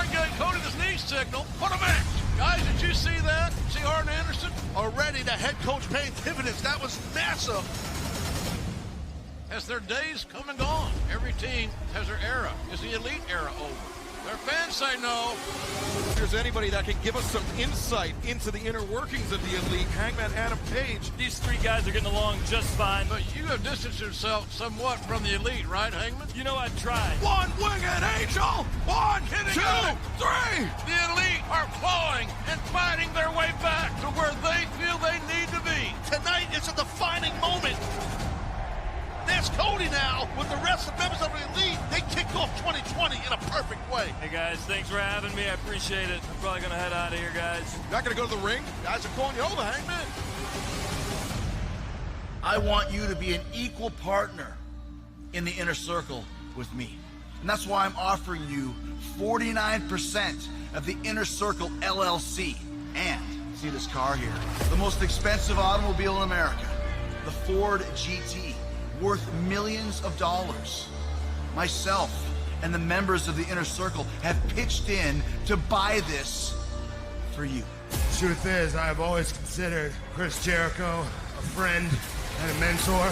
Hart gave Cody this knee signal. What a match. Guys, did you see that? See Hart and Anderson? Already the head coach paying dividends. That was massive. As their days come and gone, every team has their era. Is the elite era over? Their fans say no. If there's anybody that can give us some insight into the inner workings of the elite, Hangman Adam Page. These three guys are getting along just fine. But you have distanced yourself somewhat from the elite, right, Hangman? You know, I tried. One winged angel! One, two, three! The elite are clawing and fighting their way back to where they feel they need to be. Tonight is a defining moment. There's Cody now with the rest of the members of the elite. They kicked off 2020 in a perfect way. Hey, guys, thanks for having me. I appreciate it. I'm probably going to head out of here, guys. You're not going to go to the ring? Guys are calling you over, Hangman. I want you to be an equal partner in the inner circle with me. And that's why I'm offering you 49% of the Inner Circle LLC. And, see this car here? The most expensive automobile in America. The Ford GT. Worth millions of dollars. Myself and the members of the Inner Circle have pitched in to buy this for you. Truth is, I've always considered Chris Jericho a friend and a mentor.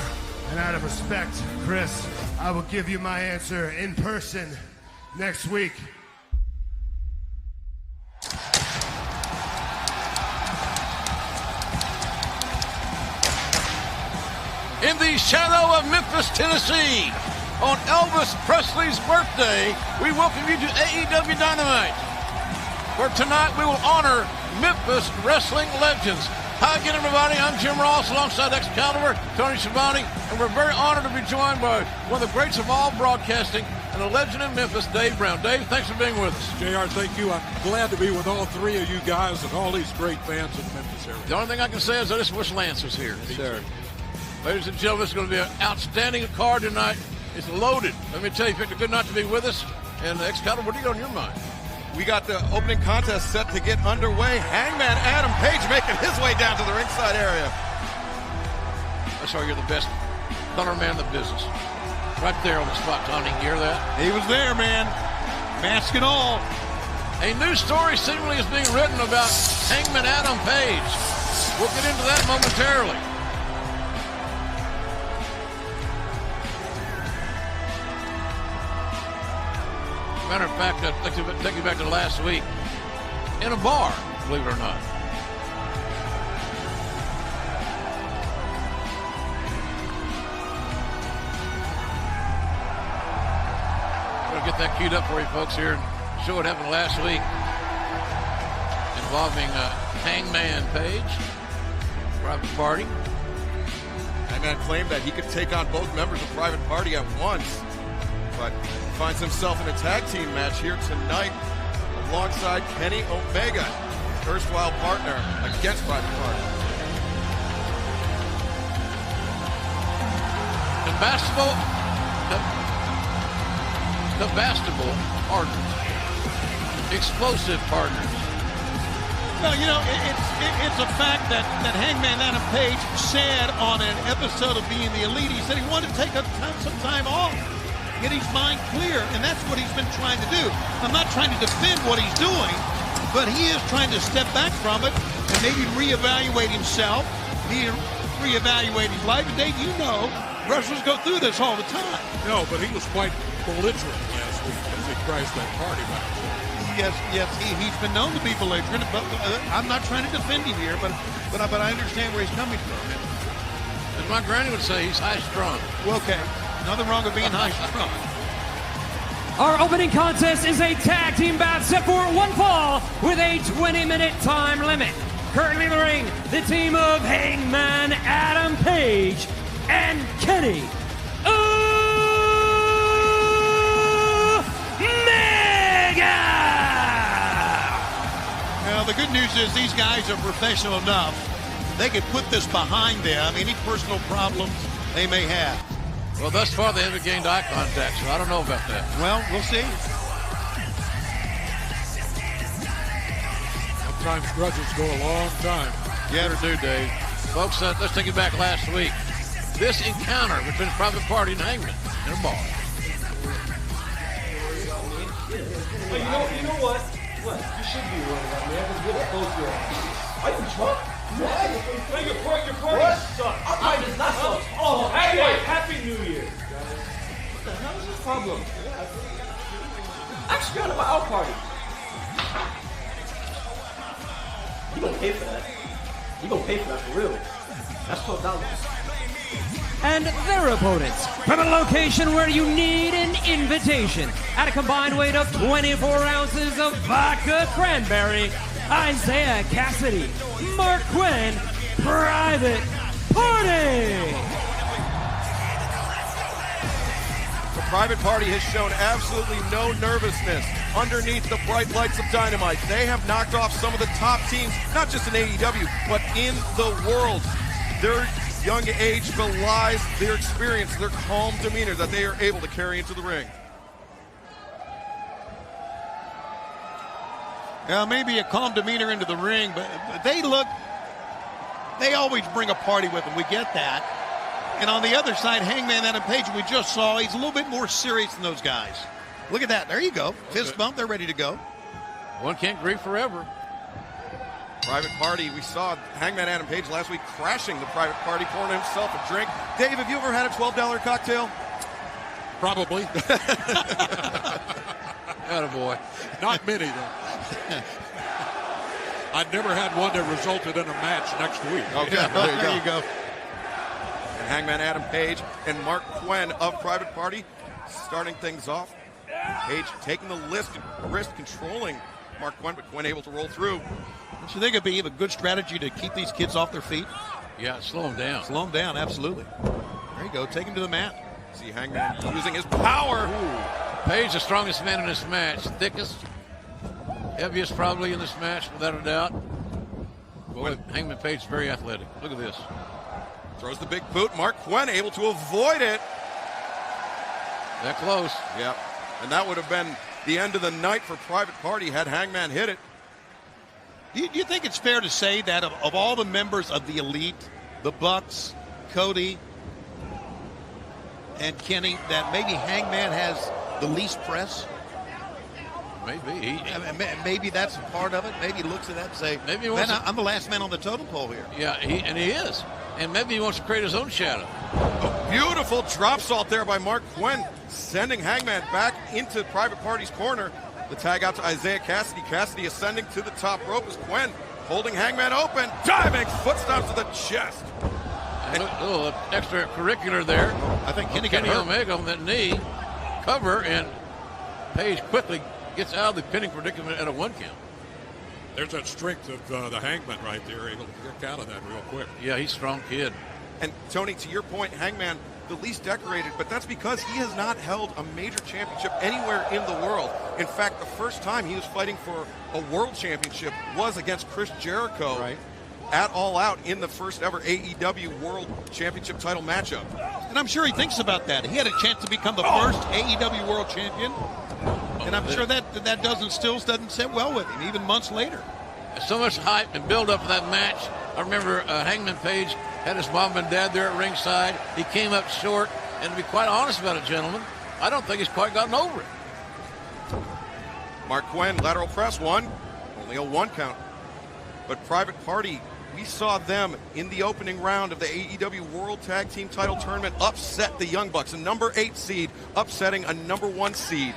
And out of respect, Chris, I will give you my answer in person next week. In the shadow of Memphis, Tennessee, on Elvis Presley's birthday, we welcome you to AEW Dynamite, where tonight we will honor Memphis wrestling legends. Hi again, everybody. I'm Jim Ross alongside Excalibur, Tony Schiavone, and we're very honored to be joined by one of the greats of all broadcasting and a legend in Memphis, Dave Brown. Dave, thanks for being with us. JR, thank you. I'm glad to be with all three of you guys and all these great fans in the Memphis area. The only thing I can say is I just wish Lance was here. Sure. Ladies and gentlemen, it's going to be an outstanding card tonight. It's loaded. Let me tell you, picked a good night to be with us. And Excalibur, what do you got on your mind? We got the opening contest set to get underway. Hangman Adam Page making his way down to the ringside area. That's why you're the best color man in the business. Right there on the spot, Tony. You hear that? He was there, man. Mask and all. A new story seemingly is being written about Hangman Adam Page. We'll get into that momentarily. Matter of fact, I'll take you back to last week in a bar, believe it or not. I'm going to get that queued up for you folks here and show what happened last week involving Hangman Page, Private Party. Hangman claimed that he could take on both members of Private Party at once, but finds himself in a tag team match here tonight alongside Kenny Omega, erstwhile partner against Private Party. The Bastable partners, explosive partners. Well, you know, it's a fact that Hangman Adam Page said on an episode of Being the Elite, he said he wanted to take some time off, get his mind clear, and that's what he's been trying to do. I'm not trying to defend what he's doing, but he is trying to step back from it and maybe reevaluate himself, reevaluate his life. And Dave, you know, wrestlers go through this all the time. No, but he was quite belligerent last week as he crashed that party match. Yes, he's been known to be belligerent, but I'm not trying to defend him here, but I understand where he's coming from. As my granny would say, he's high-strung. Well, okay. Nothing wrong with being high-strung. Our opening contest is a tag team bout set for one fall with a 20-minute time limit. Currently in the ring, the team of Hangman Adam Page and Kenny Omega. Well, the good news is these guys are professional enough. They can put this behind them, any personal problems they may have. Well, thus far they haven't gained eye contact, so I don't know about that. Well, we'll see. Sometimes grudges go a long time. Yeah, they do, Dave. Folks, let's take it back last week. This encounter between Private Party and Hangman in a bar. Well, you know what? What? You should be worried about me. I've been really close to you. Are you drunk? Yeah. Your party sucks. I does not suck. Oh, happy New Year, guys. What the hell is this problem? Actually, going to our party. You gonna pay for that? You gonna pay for that for real? That's $12. And their opponents from a location where you need an invitation at a combined weight of 24 ounces of vodka cranberry, Isaiah Cassidy, Mark Quinn, Private Party. The Private Party has shown absolutely no nervousness underneath the bright lights of Dynamite. They have knocked off some of the top teams, not just in AEW, but in the world. Their young age belies their experience, their calm demeanor that they are able to carry into the ring. Now, maybe a calm demeanor into the ring, but they always bring a party with them. We get that. And on the other side, Hangman Adam Page, we just saw, he's a little bit more serious than those guys. Look at that. There you go. Fist bump. They're ready to go. One can't grieve forever. Private Party, we saw Hangman Adam Page last week crashing the Private Party, pouring himself a drink. Dave, have you ever had a $12 cocktail? Probably. Attaboy. Not many, though. I've never had one that resulted in a match next week. Okay, there you go. And Hangman Adam Page and Mark Quinn of Private Party starting things off. Page taking the wrist, controlling Mark Quinn, but Quinn able to roll through. Don't you think it'd be a good strategy to keep these kids off their feet? Yeah, slow them down. Slow them down, absolutely. There you go. Take him to the mat. See Hangman using his power. Ooh. Page, the strongest man in this match. Thickest, heaviest probably in this match, without a doubt. Boy, Hangman Page is very athletic. Look at this. Throws the big boot. Mark Quinn able to avoid it. That close. Yep. And that would have been the end of the night for Private Party had Hangman hit it. Do you think it's fair to say that of all the members of the Elite, the Bucks, Cody, and Kenny, that maybe Hangman has the least press? Maybe. Maybe that's a part of it. Maybe he looks at that and say, maybe man, I'm the last man on the totem pole here. Yeah, he is. And maybe he wants to create his own shadow. A beautiful drop salt there by Mark Quinn, sending Hangman back into Private Party's corner. The tag out to Isaiah Cassidy. Cassidy ascending to the top rope as Quinn holding Hangman open. Diving foot stomp to the chest. And a little extracurricular there. I think Kenny Omega on that knee. Cover, and Page quickly gets out of the pinning predicament at a 1 count. There's that strength of the Hangman right there, able to kick out of that real quick. Yeah, he's a strong kid. And Tony, to your point, Hangman, the least decorated, but that's because he has not held a major championship anywhere in the world. In fact, the first time he was fighting for a world championship was against Chris Jericho at All Out in the first ever AEW World Championship title matchup. And I'm sure he thinks about that. He had a chance to become the first AEW World Champion. And I'm sure that doesn't sit well with him, even months later. So much hype and build up for that match. I remember Hangman Page had his mom and dad there at ringside. He came up short, and to be quite honest about it, gentlemen, I don't think he's quite gotten over it. Mark Quinn, lateral press, only a 1 count. But Private Party, we saw them in the opening round of the AEW World Tag Team Title Tournament upset the Young Bucks, a number 8 seed, upsetting a number 1 seed.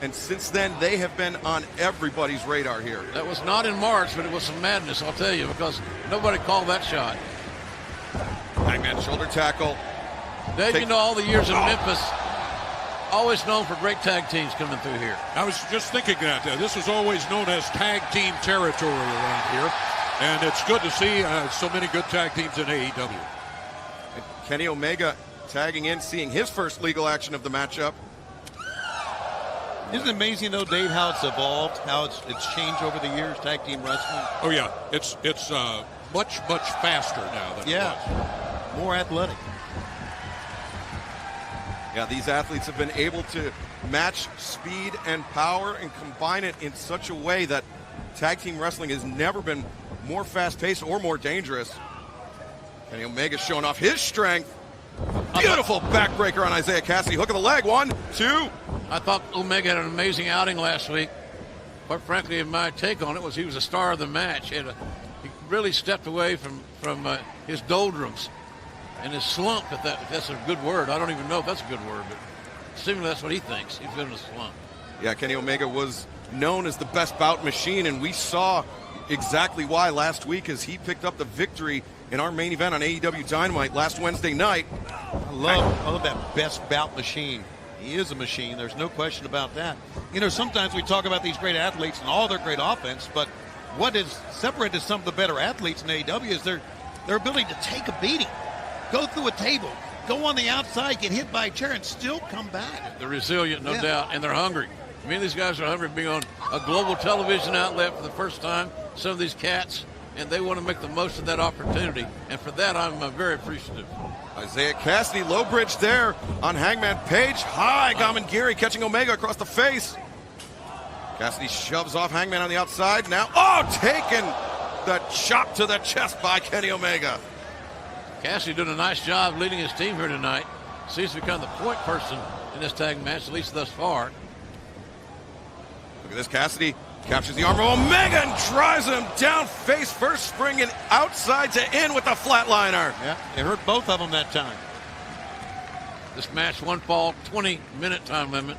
And since then, they have been on everybody's radar here. That was not in March, but it was some madness, I'll tell you, because nobody called that shot. Hangman shoulder tackle. Dave, you know, all the years in Memphis, always known for great tag teams coming through here. I was just thinking that. This is always known as tag team territory around here. And it's good to see so many good tag teams in AEW. And Kenny Omega tagging in, seeing his first legal action of the matchup. Isn't it amazing, though, Dave, how it's evolved, how it's changed over the years, tag team wrestling? Oh, yeah. It's much faster now than it was. More athletic. Yeah, these athletes have been able to match speed and power and combine it in such a way that tag team wrestling has never been more fast-paced or more dangerous. Kenny Omega showing off his strength. Beautiful backbreaker on Isaiah Cassidy. Hook of the leg. 1, 2. I thought Omega had an amazing outing last week. quite frankly, in my take on it, was he was a star of the match. He really stepped away from his doldrums and his slump, if that's a good word. I don't even know if that's a good word, but seemingly that's what he thinks. He's been in a slump. Yeah, Kenny Omega was known as the best bout machine, and we saw exactly why last week as he picked up the victory in our main event on AEW Dynamite last Wednesday night. I love that best bout machine. He is a machine. There's no question about that. You know, sometimes we talk about these great athletes and all their great offense, but what has separated some of the better athletes in AEW is their ability to take a beating, go through a table, go on the outside, get hit by a chair, and still come back. They're resilient, no doubt, and they're hungry. I mean, these guys are hungry being on a global television outlet for the first time, some of these cats, and they want to make the most of that opportunity. And for that, I'm very appreciative. Isaiah Cassidy, low bridge there on Hangman Page. High, Gamangiri catching Omega across the face. Cassidy shoves off Hangman on the outside. Now, taken the chop to the chest by Kenny Omega. Cassidy doing a nice job leading his team here tonight. Seems to become the point person in this tag match, at least thus far. Look at this, Cassidy captures the arm of Omega and drives him down face first, springing outside to in with the flatliner. Yeah, it hurt both of them that time. This match, one fall, 20-minute time limit.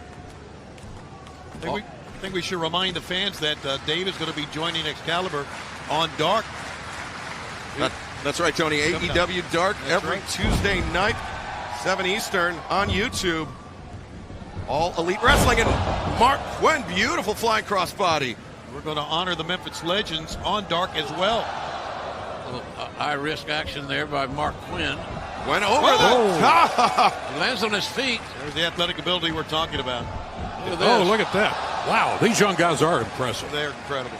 I think we should remind the fans that Dave is going to be joining Excalibur on Dark. That's right, Tony. AEW Dark every Tuesday night, 7 Eastern on YouTube. All Elite Wrestling, and Mark Quinn, beautiful flying crossbody. We're going to honor the Memphis Legends on Dark as well. A little high-risk action there by Mark Quinn. Went over the top. He lands on his feet. There's the athletic ability we're talking about. Look at that. Wow, these young guys are impressive. They're incredible.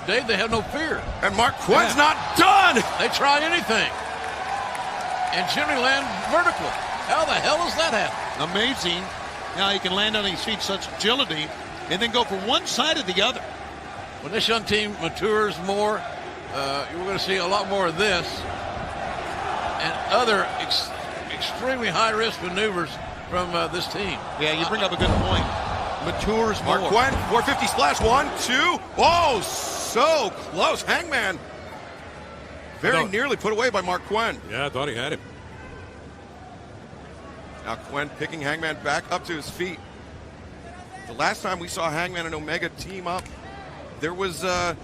Dave, they have no fear. And Mark Quinn's not done. They try anything. And generally land vertical. How the hell does that happen? Amazing how he can land on his feet, such agility, and then go from one side to the other. When this young team matures more, we're going to see a lot more of this and other extremely high-risk maneuvers from this team. Yeah, you bring up a good point. Matures more. Mark Quinn, 450 splash. 1, 2. Oh, so close. Hangman very nearly put away by Mark Quinn. Yeah, I thought he had him. Now Quinn picking Hangman back up to his feet. The last time we saw Hangman and Omega team up, there was a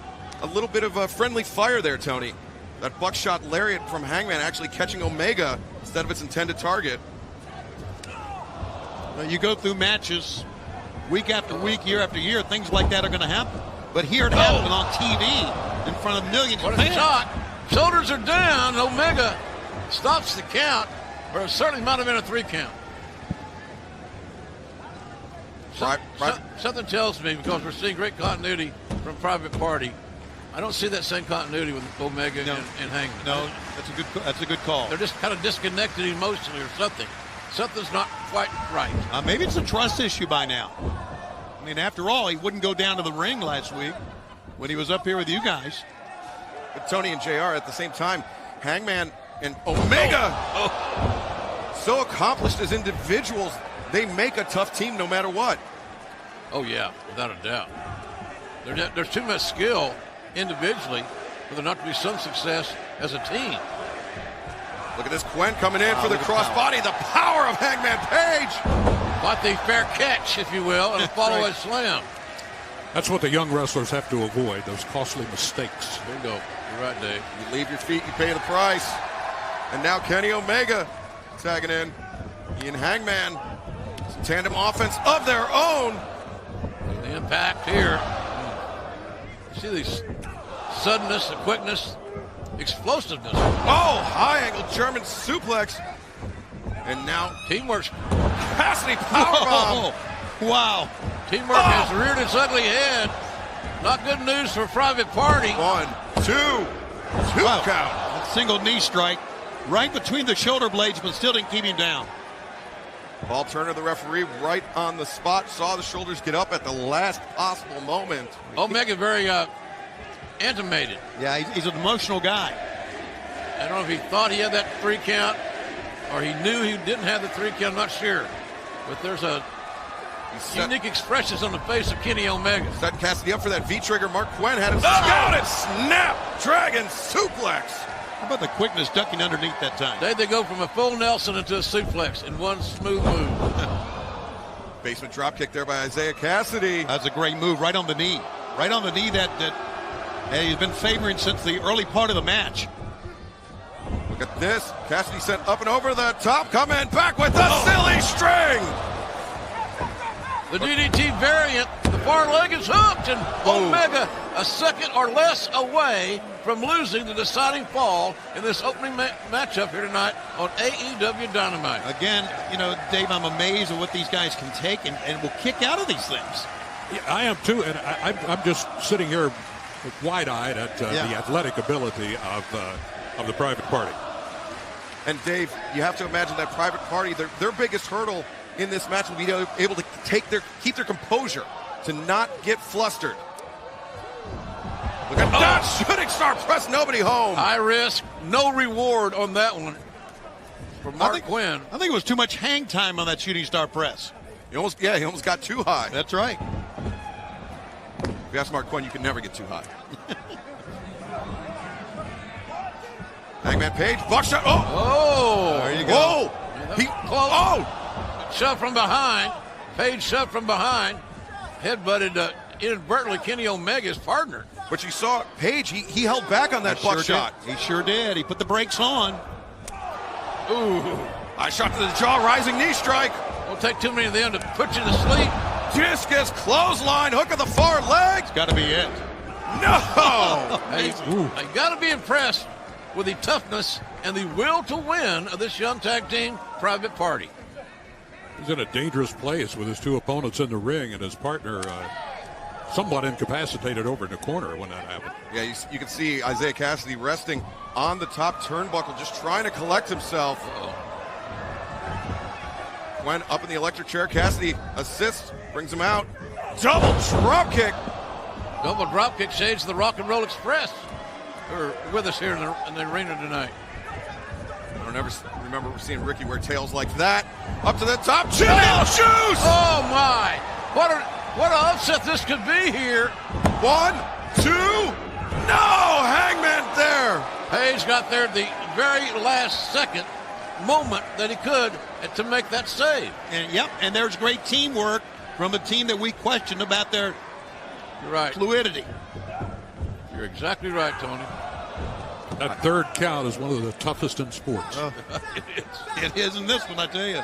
little bit of a friendly fire there, Tony. That buckshot lariat from Hangman actually catching Omega instead of its intended target. You go through matches week after week, year after year, things like that are going to happen. But here it happened on TV in front of millions of fans. What a shot. Shoulders are down. Omega stops the count. Or it certainly might have been a 3 count. Something tells me, because we're seeing great continuity from Private Party, I don't see that same continuity with Omega and Hangman. No, that's a good call. They're just kind of disconnected emotionally or something. Something's not quite right. Maybe it's a trust issue by now. I mean, after all, he wouldn't go down to the ring last week when he was up here with you guys. But Tony and JR at the same time, Hangman and Omega, so accomplished as individuals, they make a tough team no matter what. Oh, yeah, without a doubt. There's too much skill individually for there not to be some success as a team. Look at this, Quinn coming in for the crossbody. The power of Hangman Page. Quite the fair catch, if you will, and a follow-up slam. That's what the young wrestlers have to avoid, those costly mistakes. Bingo. You're right, Dave. You leave your feet, you pay the price. And now Kenny Omega tagging in. Ian Hangman. Some tandem offense of their own. The impact here. You see these suddenness, the quickness, explosiveness. Oh, high angle German suplex. And now teamwork's Cassidy powerbomb. Wow. Teamwork has reared its ugly head. Not good news for Private Party. 1, 2 count. That single knee strike right between the shoulder blades, but still didn't keep him down. Paul Turner, the referee, right on the spot, saw the shoulders get up at the last possible moment. Omega very animated. Yeah, he's an emotional guy. I don't know if he thought he had that 3 count or he knew he didn't have the 3 count. I'm not sure. But there's a Unique expressions on the face of Kenny Omega. Setting Cassidy up for that V-trigger. Mark Quinn had him scouted. Snap! Dragon suplex. How about the quickness ducking underneath that time? They go from a full Nelson into a suplex in one smooth move. Basement dropkick there by Isaiah Cassidy. That's a great move, right on the knee. Right on the knee that he's been favoring since the early part of the match. Look at this. Cassidy sent up and over the top. Coming back with a silly string. The DDT variant, the far leg is hooked, and Omega a second or less away from losing the deciding fall in this opening matchup here tonight on AEW Dynamite. Again, Dave, I'm amazed at what these guys can take and will kick out of these things. Yeah, I am too, and I'm just sitting here wide-eyed at the athletic ability of the Private Party. And Dave, you have to imagine that Private Party, their biggest hurdle in this match will be able to keep their composure, to not get flustered. Look at that shooting star press, nobody home. High risk, no reward on that one for Mark Quinn. I think it was too much hang time on that shooting star press. He almost got too high. That's right. If you ask Mark Quinn, you can never get too high. Hangman Page, buckshot. Oh, there you go. Whoa, Shove from behind. Page shoved from behind. Headbutted inadvertently Kenny Omega's partner. But you saw Page, he held back on that buckshot. He sure did. He put the brakes on. Ooh. High shot to the jaw, rising knee strike. Won't take too many of them to put you to sleep. Discus clothesline, hook of the far leg. It's got to be it. No! I got to be impressed with the toughness and the will to win of this young tag team Private Party. He's in a dangerous place with his two opponents in the ring and his partner somewhat incapacitated over in the corner when that happened. Yeah, you can see Isaiah Cassidy resting on the top turnbuckle, just trying to collect himself. Went up in the electric chair. Cassidy assists, brings him out. Double drop kick. Double drop kick shades of the Rock and Roll Express. Who are with us here in the arena tonight. I don't ever remember seeing Ricky wear tails like that. Up to the top, Chill Shoes! Oh my! What an upset this could be here. 1, 2, no! Hangman there. Page got there at the very last second moment that he could to make that save. And there's great teamwork from a team that we questioned about their fluidity. You're exactly right, Tony. That third count is one of the toughest in sports. It is in this one, I tell you.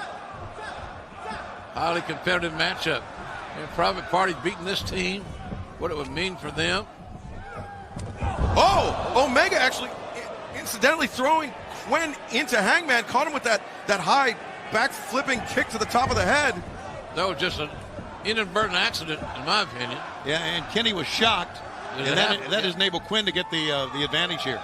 Highly competitive matchup. And Private Party beating this team, what it would mean for them. Oh, Omega actually incidentally throwing Quinn into Hangman, caught him with that high back flipping kick to the top of the head. That was just an inadvertent accident, in my opinion. Yeah, and Kenny was shocked. And that enabled Quinn to get the advantage here.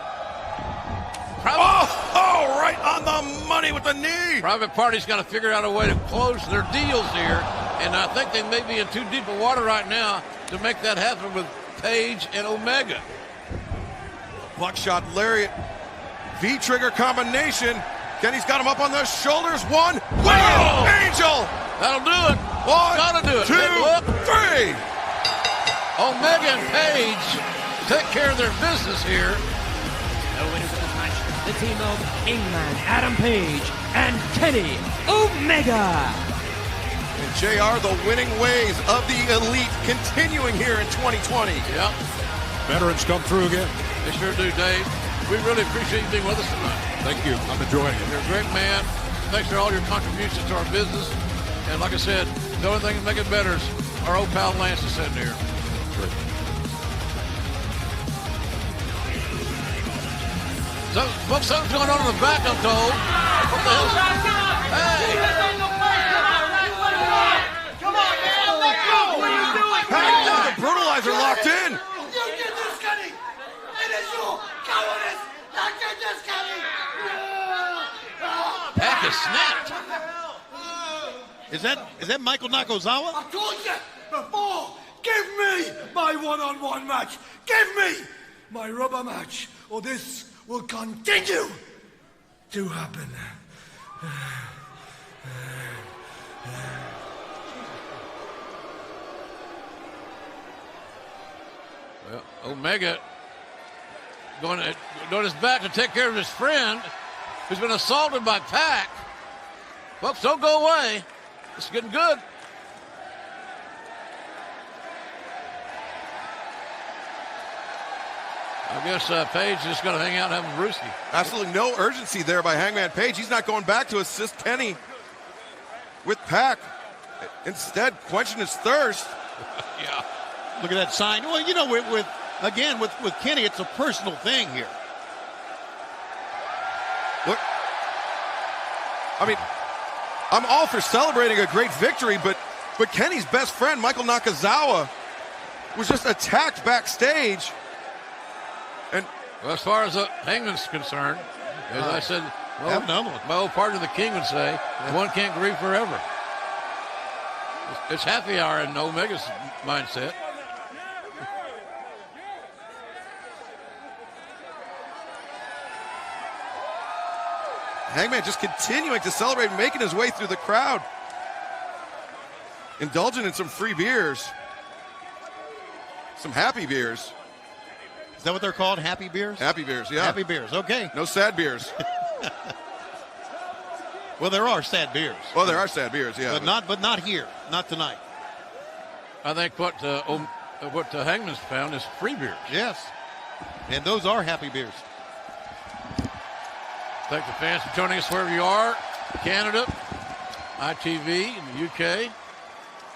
Right on the money with the knee. Private Party's got to figure out a way to close their deals here, and I think they may be in too deep of water right now to make that happen with Page and Omega. Buckshot lariat, V-trigger combination. Kenny's got him up on the shoulders. 1, wheel, angel. That'll do it. 1, gotta do it. 2, 3. Omega and Page take care of their business here. The winners of this match, the team of Hangman Adam Page and Kenny Omega. And JR, the winning ways of the Elite continuing here in 2020. Yep. Veterans come through again. They sure do, Dave. We really appreciate you being with us tonight. Thank you. I'm enjoying it. You're a great man. Thanks for all your contributions to our business. And like I said, the only thing that make it better is our old pal Lance is sitting here. Great. So, folks, something's going on in the back, I'm told. What the hell? Hey! Come on, man! Let go! What are you doing? The brutalizer locked in. You did this, Kenny! It is you, cowardice! You did this, Kenny! Pack is snapped. Is that Michael Nakazawa? I told you before! Give me my one-on-one match! Give me my rubber match! Or this will continue to happen. Well, Omega going his back to take care of his friend who's been assaulted by Pac. Folks, don't go away. It's getting good. I guess Page is just going to hang out and have a brewski. Absolutely no urgency there by Hangman Page. He's not going back to assist Kenny with Pac. Instead, quenching his thirst. Yeah. Look at that sign. Well, you know, with Kenny, it's a personal thing here. Look, I mean, I'm all for celebrating a great victory, but Kenny's best friend, Michael Nakazawa, was just attacked backstage. And well, as far as Hangman's concerned, as I said, my old partner, the King, would say, one can't grieve forever. It's happy hour in Omega's mindset. Hangman just continuing to celebrate, making his way through the crowd. Indulging in some free beers. Some happy beers. Is that what they're called? Happy beers? Happy beers, yeah. Happy beers, okay. No sad beers. Well, there are sad beers. Well, there are sad beers, yeah. But not here. Not tonight. I think what Hangman's found is free beers. Yes. And those are happy beers. Thank the fans for joining us wherever you are. Canada, ITV in the UK.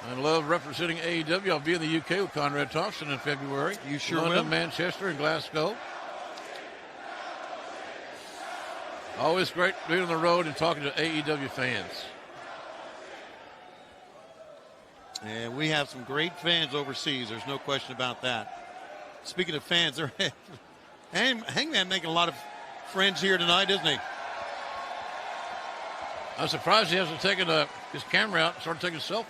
I love representing AEW. I'll be in the UK with Conrad Thompson in February. You sure London, will. Manchester, and Glasgow. Always great being on the road and talking to AEW fans. And we have some great fans overseas. There's no question about that. Speaking of fans, Hangman making a lot of friends here tonight, isn't he? I'm surprised he hasn't taken his camera out and started taking selfies.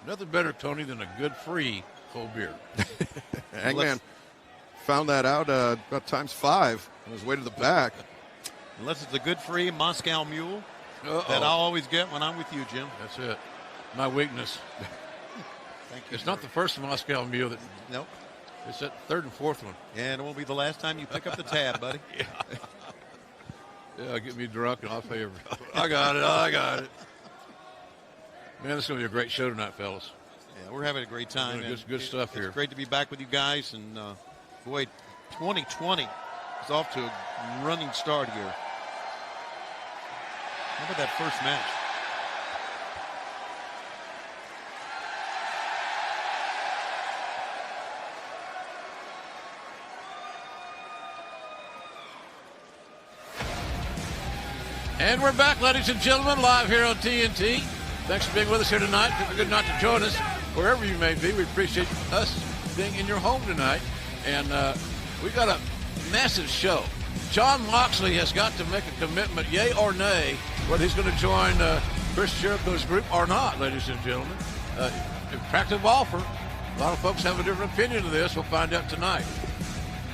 Nothing better, Tony, than a good free cold beer. Hangman found that out about times 5 on his way to the back. Unless it's a good free Moscow Mule that I'll always get when I'm with you, Jim. That's it. My weakness. Thank you. It's not the first Moscow Mule that. Nope. It's that third and fourth one. And it won't be the last time you pick up the tab, buddy. Yeah, get me drunk and I'll pay you. I got it. Man, this is going to be a great show tonight, fellas. Yeah, we're having a great time. Good stuff here. It's great to be back with you guys. And, boy, 2020 is off to a running start here. How about that first match? And we're back, ladies and gentlemen, live here on TNT. Thanks for being with us here tonight. If you're good not to join us, wherever you may be, we appreciate us being in your home tonight. And we got a massive show. John Moxley has got to make a commitment, yay or nay, whether he's going to join Chris Jericho's group or not, ladies and gentlemen. Attractive offer. A lot of folks have a different opinion of this. We'll find out tonight.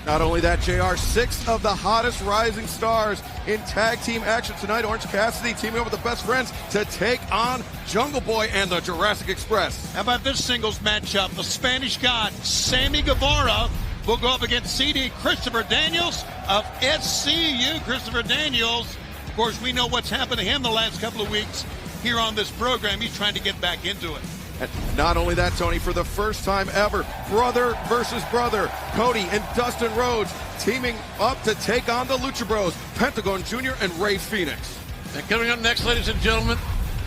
Not only that, JR, 6 of the hottest rising stars in tag team action tonight. Orange Cassidy teaming up with the Best Friends to take on Jungle Boy and the Jurassic Express. How about this singles matchup? The Spanish God, Sammy Guevara, will go up against CD Christopher Daniels of SCU. Christopher Daniels, of course, we know what's happened to him the last couple of weeks here on this program. He's trying to get back into it. And not only that, Tony, for the first time ever, brother versus brother, Cody and Dustin Rhodes teaming up to take on the Lucha Bros, Pentagon Jr. and Rey Fenix. And coming up next, ladies and gentlemen,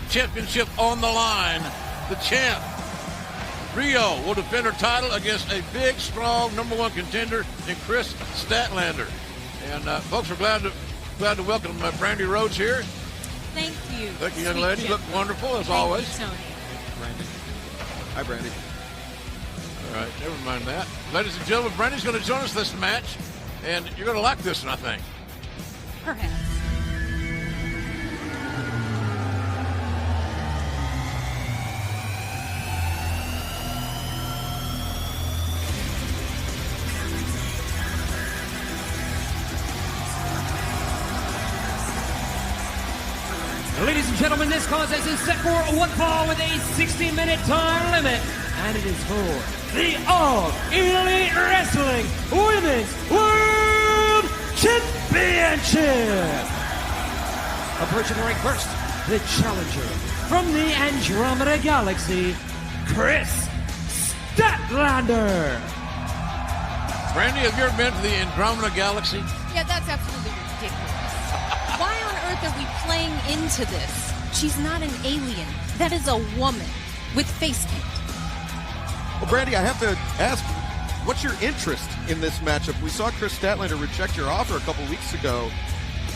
championship on the line. The champ, Rio, will defend her title against a big, strong #1 contender in Chris Statlander. And folks, we're glad to welcome Brandy Rhodes here. Thank you. Thank you, young lady. You look wonderful as always. Thank you, Tony. Hi, Brandy. All right, never mind that. Ladies and gentlemen, Brandy's going to join us this match, and you're going to like this one, I think. Perhaps. Ladies and gentlemen, this contest is set for one fall with a 60-minute time limit. and it is for the All Elite Wrestling Women's World Championship. Approaching the ring first, the challenger from the Andromeda Galaxy, Chris Statlander. Brandy, have you ever been to the Andromeda Galaxy? Yeah, that's absolutely ridiculous. Why on earth are we playing into this? She's not an alien. That is a woman with face paint. Well, Brandy, I have to ask, what's your interest in this matchup? We saw Chris Statlander reject your offer a couple weeks ago.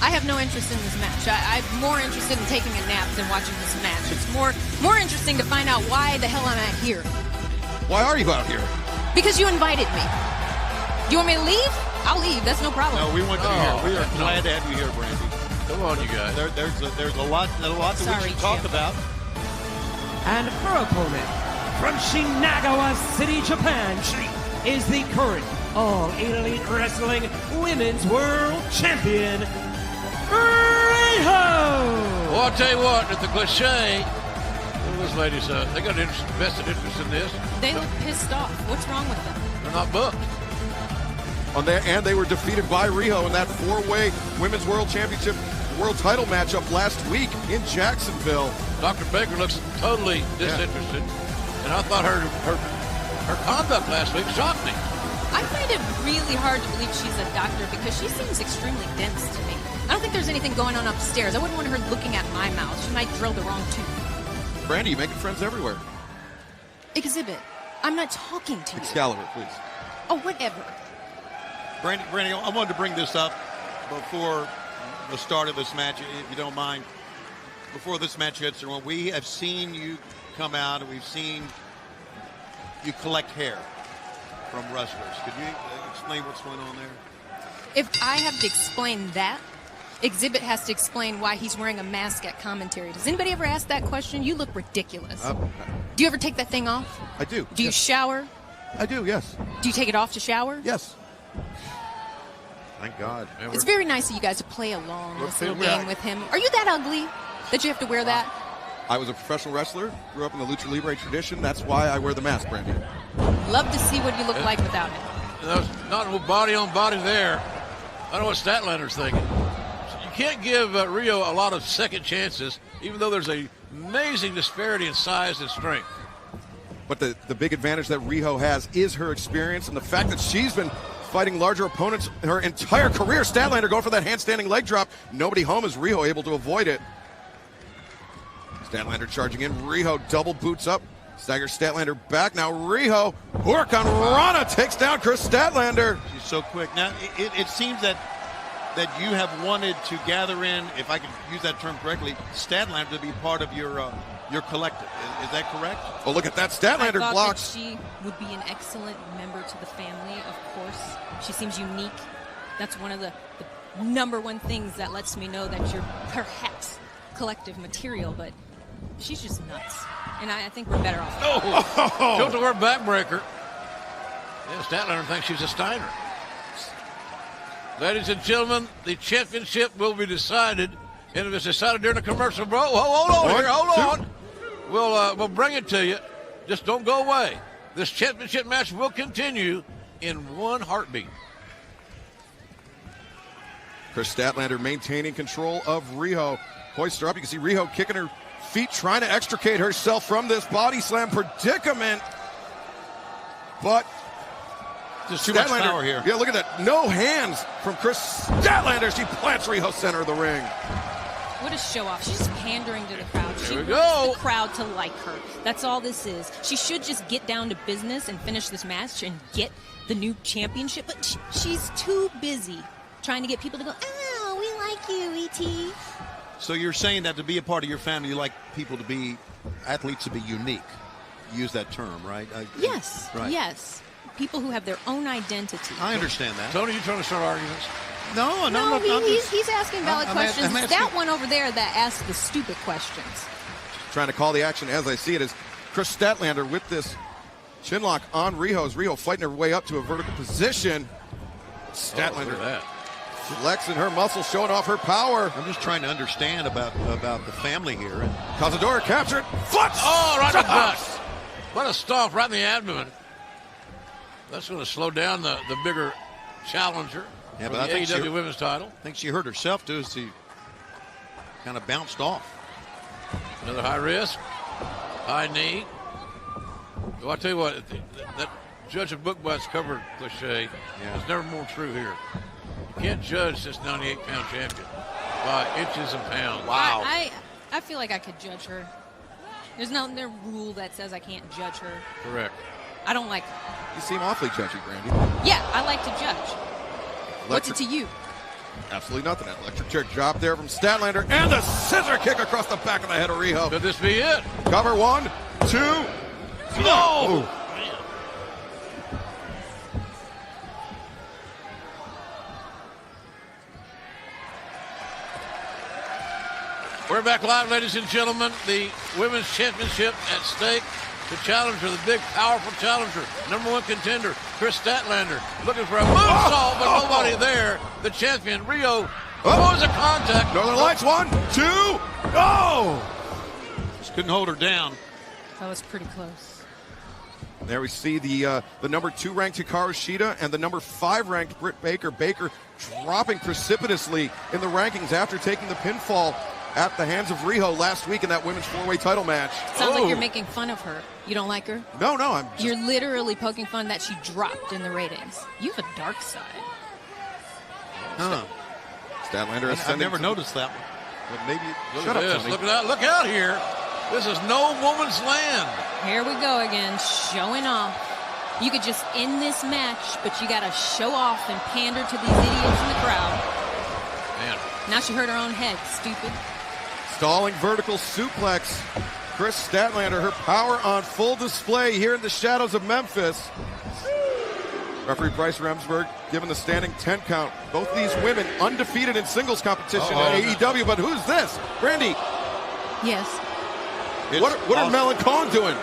I have no interest in this match. I'm more interested in taking a nap than watching this match. It's more interesting to find out why the hell I'm at here. Why are you out here? Because you invited me. You want me to leave? I'll leave. That's no problem. No, we want you here. We are glad to have you here, Brandy. Come on, you guys. There's a lot that we should talk about. And her opponent from Shinagawa City, Japan, she is the current All Elite Wrestling Women's World Champion, Riho! Well, I'll tell you what, at the cliche, those ladies, they got an vested interest in this. They look pissed off. What's wrong with them? They're not booked. And they were defeated by Riho in that 4-way Women's World Championship World Title matchup last week in Jacksonville. Dr. Baker looks totally disinterested, and I thought her conduct last week shocked me. I find it really hard to believe she's a doctor because she seems extremely dense to me. I don't think there's anything going on upstairs. I wouldn't want her looking at my mouth. She might drill the wrong tooth. Brandy, you're making friends everywhere. Exhibit. I'm not talking to you. Excalibur, please. Oh, whatever. Brandy, I wanted to bring this up before the start of this match, if you don't mind. Before this match gets on, we have seen you come out and we've seen you collect hair from wrestlers. Could you explain what's going on there? If I have to explain that, Exhibit has to explain why he's wearing a mask at commentary. Does anybody ever ask that question? You look ridiculous. Do you ever take that thing off? I do. Do you shower? I do, yes. Do you take it off to shower? Yes. Thank God. It's very nice of you guys to play along this little game with him. Are you that ugly that you have to wear that? I was a professional wrestler, grew up in the Lucha Libre tradition. That's why I wear the mask, Brandy. Love to see what you look like without it. There's not no body on body there. I don't know what Statlander's thinking. You can't give Riho a lot of second chances, even though there's an amazing disparity in size and strength. But the big advantage that Riho has is her experience and the fact that she's been fighting larger opponents her entire career. Statlander going for that handstanding leg drop. Nobody home as Riho able to avoid it. Statlander charging in. Riho double boots up. Staggers Statlander back. Now Riho, work on Rana, takes down Chris Statlander. She's so quick. Now, it seems that you have wanted to gather in, if I can use that term correctly, Statlander to be part of your collective. Is that correct? Oh, look at that. Statlander I thought blocks. that she would be an excellent member to the family, of course. She seems unique. That's one of the number one things that lets me know that you're perhaps collective material, but she's just nuts. And I think we're better off. Oh! Tilt to her backbreaker. Yeah, Statlander thinks she's a Steiner. Ladies and gentlemen, the championship will be decided, and if it's decided during the commercial, bro, hold on. We'll bring it to you. Just don't go away. This championship match will continue in one heartbeat. Chris Statlander maintaining control of Riho. Hoist her up. You can see Riho kicking her feet, trying to extricate herself from this body slam predicament. But there's too much power here. Yeah, look at that. No hands from Chris Statlander. She plants Riho center of the ring. What a show off. She's just pandering to the crowd. She wants the crowd to like her. That's all this is. She should just get down to business and finish this match and get the new championship. But she's too busy trying to get people to go, oh, we like you, E.T. So you're saying that to be a part of your family, you like people to be, athletes to be unique. Use that term, right? Yes, right. Yes. People who have their own identity. I understand that. Tony, you trying to start arguments? No, he's asking valid questions. It's that one over there that asks the stupid questions. Trying to call the action as I see it is Chris Statlander with this chin lock on Riho. As Riho fighting her way up to a vertical position. Statlander flexing her muscles, showing off her power. I'm just trying to understand about the family here. Cazadora captured. Foot! Oh, right in the butt. What a stomp right in the abdomen. That's going to slow down the bigger challenger for the AEW Women's title. I think she hurt herself, too, as she kind of bounced off. Another high risk, high knee. Well, I tell you what, that judge a book by its cover cliche is never more true here. You can't judge this 98-pound champion by inches and pounds. Wow. I feel like I could judge her. There's no rule that says I can't judge her. Correct. I don't like her. You seem awfully judgy, Brandy. Yeah, I like to judge. What's it to you? Absolutely nothing. That electric chair drop there from Statlander, and the scissor kick across the back of the head of Riho. Could this be it? Cover 1, 2. No! We're back live, ladies and gentlemen. The Women's Championship at stake. The challenger, the big, powerful challenger, #1 contender, Chris Statlander, looking for a moonsault, but nobody there. The champion, Riho, goes a contact. Northern Lights, 1, 2, go! Just couldn't hold her down. That was pretty close. There we see the #2 ranked Hikaru Shida and the #5 ranked Britt Baker. Baker dropping precipitously in the rankings after taking the pinfall at the hands of Riho last week in that women's 4-way title match. Sounds like you're making fun of her. You don't like her? No, You're literally poking fun that she dropped in the ratings. You have a dark side. Huh. Statlander I've never noticed that one. But maybe Look at this. Look out here. This is no woman's land. Here we go again, showing off. You could just end this match, but you got to show off and pander to these idiots in the crowd. Man. Now she hurt her own head, stupid. Stalling vertical suplex. Chris Statlander, her power on full display here in the shadows of Memphis. Referee Bryce Remsburg given the standing 10 count. Both these women undefeated in singles competition at AEW, but who's this? Brandy. Yes. What are Mel and Khan doing?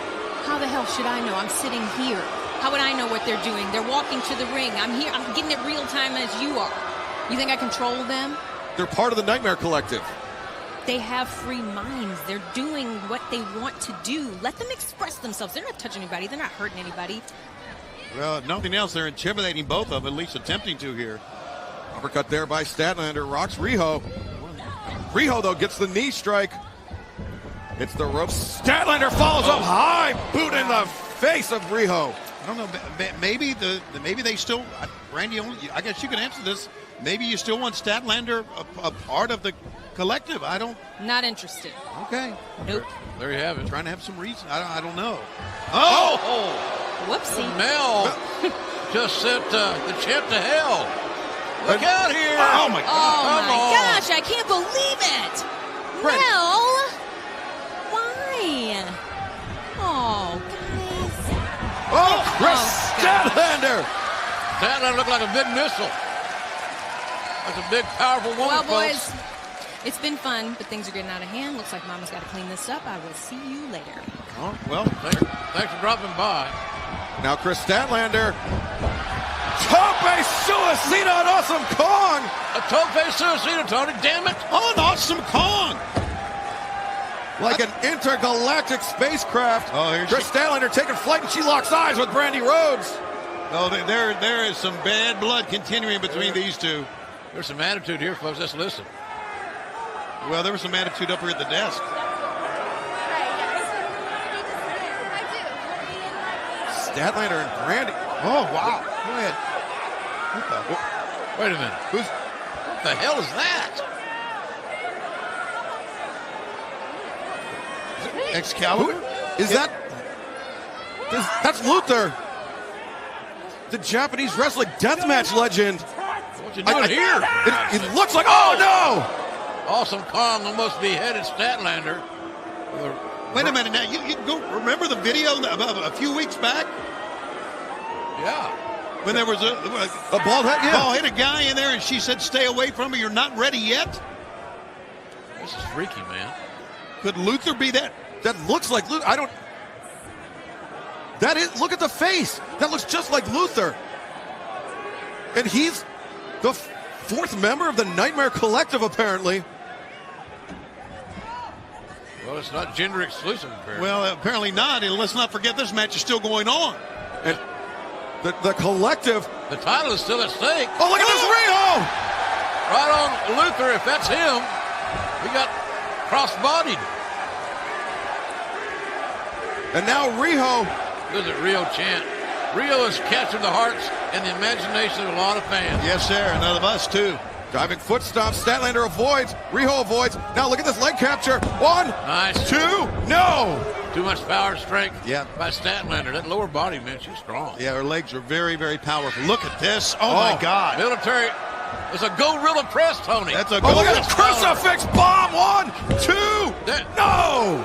How the hell should I know? I'm sitting here. How would I know what they're doing? They're walking to the ring. I'm here. I'm getting it real time as you are. You think I control them? They're part of the Nightmare Collective. They have free minds. They're doing what they want to do. Let them express themselves. They're not touching anybody. They're not hurting anybody. Well, if nothing else, they're intimidating both of them, at least attempting to here. Uppercut there by Statlander. Rocks Riho. Riho, though, gets the knee strike. It's the rope. Statlander follows up high. Boot in the face of Riho. I don't know. Maybe maybe they still, Randy, I guess you can answer this. Maybe you still want Statlander a part of the collective. I don't. Not interested. Okay. Nope. There you have it. Trying to have some reason. I don't know. Whoopsie. Mel just sent the champ to hell. Look out here. Oh, my God. Oh, my gosh. I can't believe it. Brent. Mel. Why? Oh, guys. Chris Statlander. Statlander looked like a big missile. That's a big, powerful woman, Well, boys, folks. it's been fun, but things are getting out of hand. Looks like Mama's got to clean this up. I will see you later. Oh, well, Thanks for dropping by. now Chris Statlander. Tope Suicida on Awesome Kong. A tope suicida, Tony. Damn it. Oh, an Awesome Kong. Like an intergalactic spacecraft. Oh, here Chris Statlander taking flight, and she locks eyes with Brandy Rhodes. Oh, there is some bad blood continuing between these two. There's some attitude here, folks. Let's listen. Well, there was some attitude up here at the desk. Statlander and Brandy. Oh, wow. Go ahead. Wait a minute. What the hell is that? Excalibur? Is that? That's Luther. The Japanese wrestling deathmatch legend. What you doing here? It looks like, oh no! Awesome Kong almost beheaded Statlander. Wait a minute now. You go remember the video a few weeks back? Yeah. When there was a bald head, yeah. Bald-headed guy in there, and she said, "Stay away from me. You're not ready yet." This is freaky, man. Could Luther be that? That looks like Luther. I don't. That is. Look at the face. That looks just like Luther. And he's the fourth member of the Nightmare Collective, apparently. Well, it's not gender exclusive, apparently. Well, apparently not. And let's not forget this match is still going on. And the collective. The title is still at stake. Oh, look at this Riho! Right on Luther, if that's him. He got cross-bodied. And now Riho. Look at Rio chant. Rio has captured the hearts and the imagination of a lot of fans. Yes, sir, and of us, too. Diving foot stomp. Statlander avoids. Riho avoids. Now look at this leg capture. 1, nice. 2, no! Too much power and strength Yeah. by Statlander. That lower body, man, she's strong. Yeah, her legs are very, very powerful. Look at this. Oh my God. Military. It's a gorilla press, Tony. That's a Oh, look at gorilla the crucifix bomb. 1, 2, no!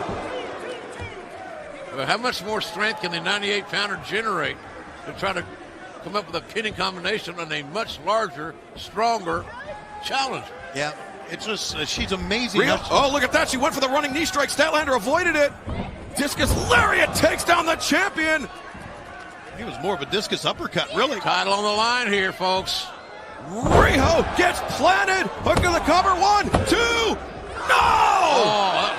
Well, how much more strength can the 98-pounder generate to try to come up with a pinning combination on a much larger, stronger challenger? Yeah, it's just, she's amazing. Riho, oh, look at that. She went for the running knee strike. Statlander avoided it. Discus lariat takes down the champion. He was more of a discus uppercut, really. Title on the line here, folks. Riho gets planted. Hook to the cover. 1, 2, no! Oh,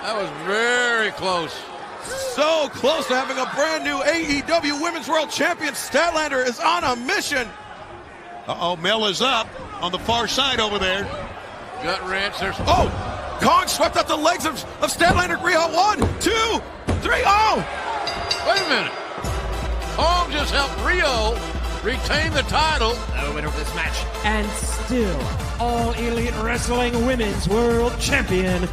that was very close. So close to having a brand new AEW Women's World Champion. Statlander is on a mission. Uh-oh, Mel is up on the far side over there. Gut wrench. There's Oh, Kong swept up the legs of Statlander. Riho. 1, 2, 3. Oh! Wait a minute. Kong just helped Rio retain the title. The winner of this match, and still All Elite Wrestling Women's World Champion,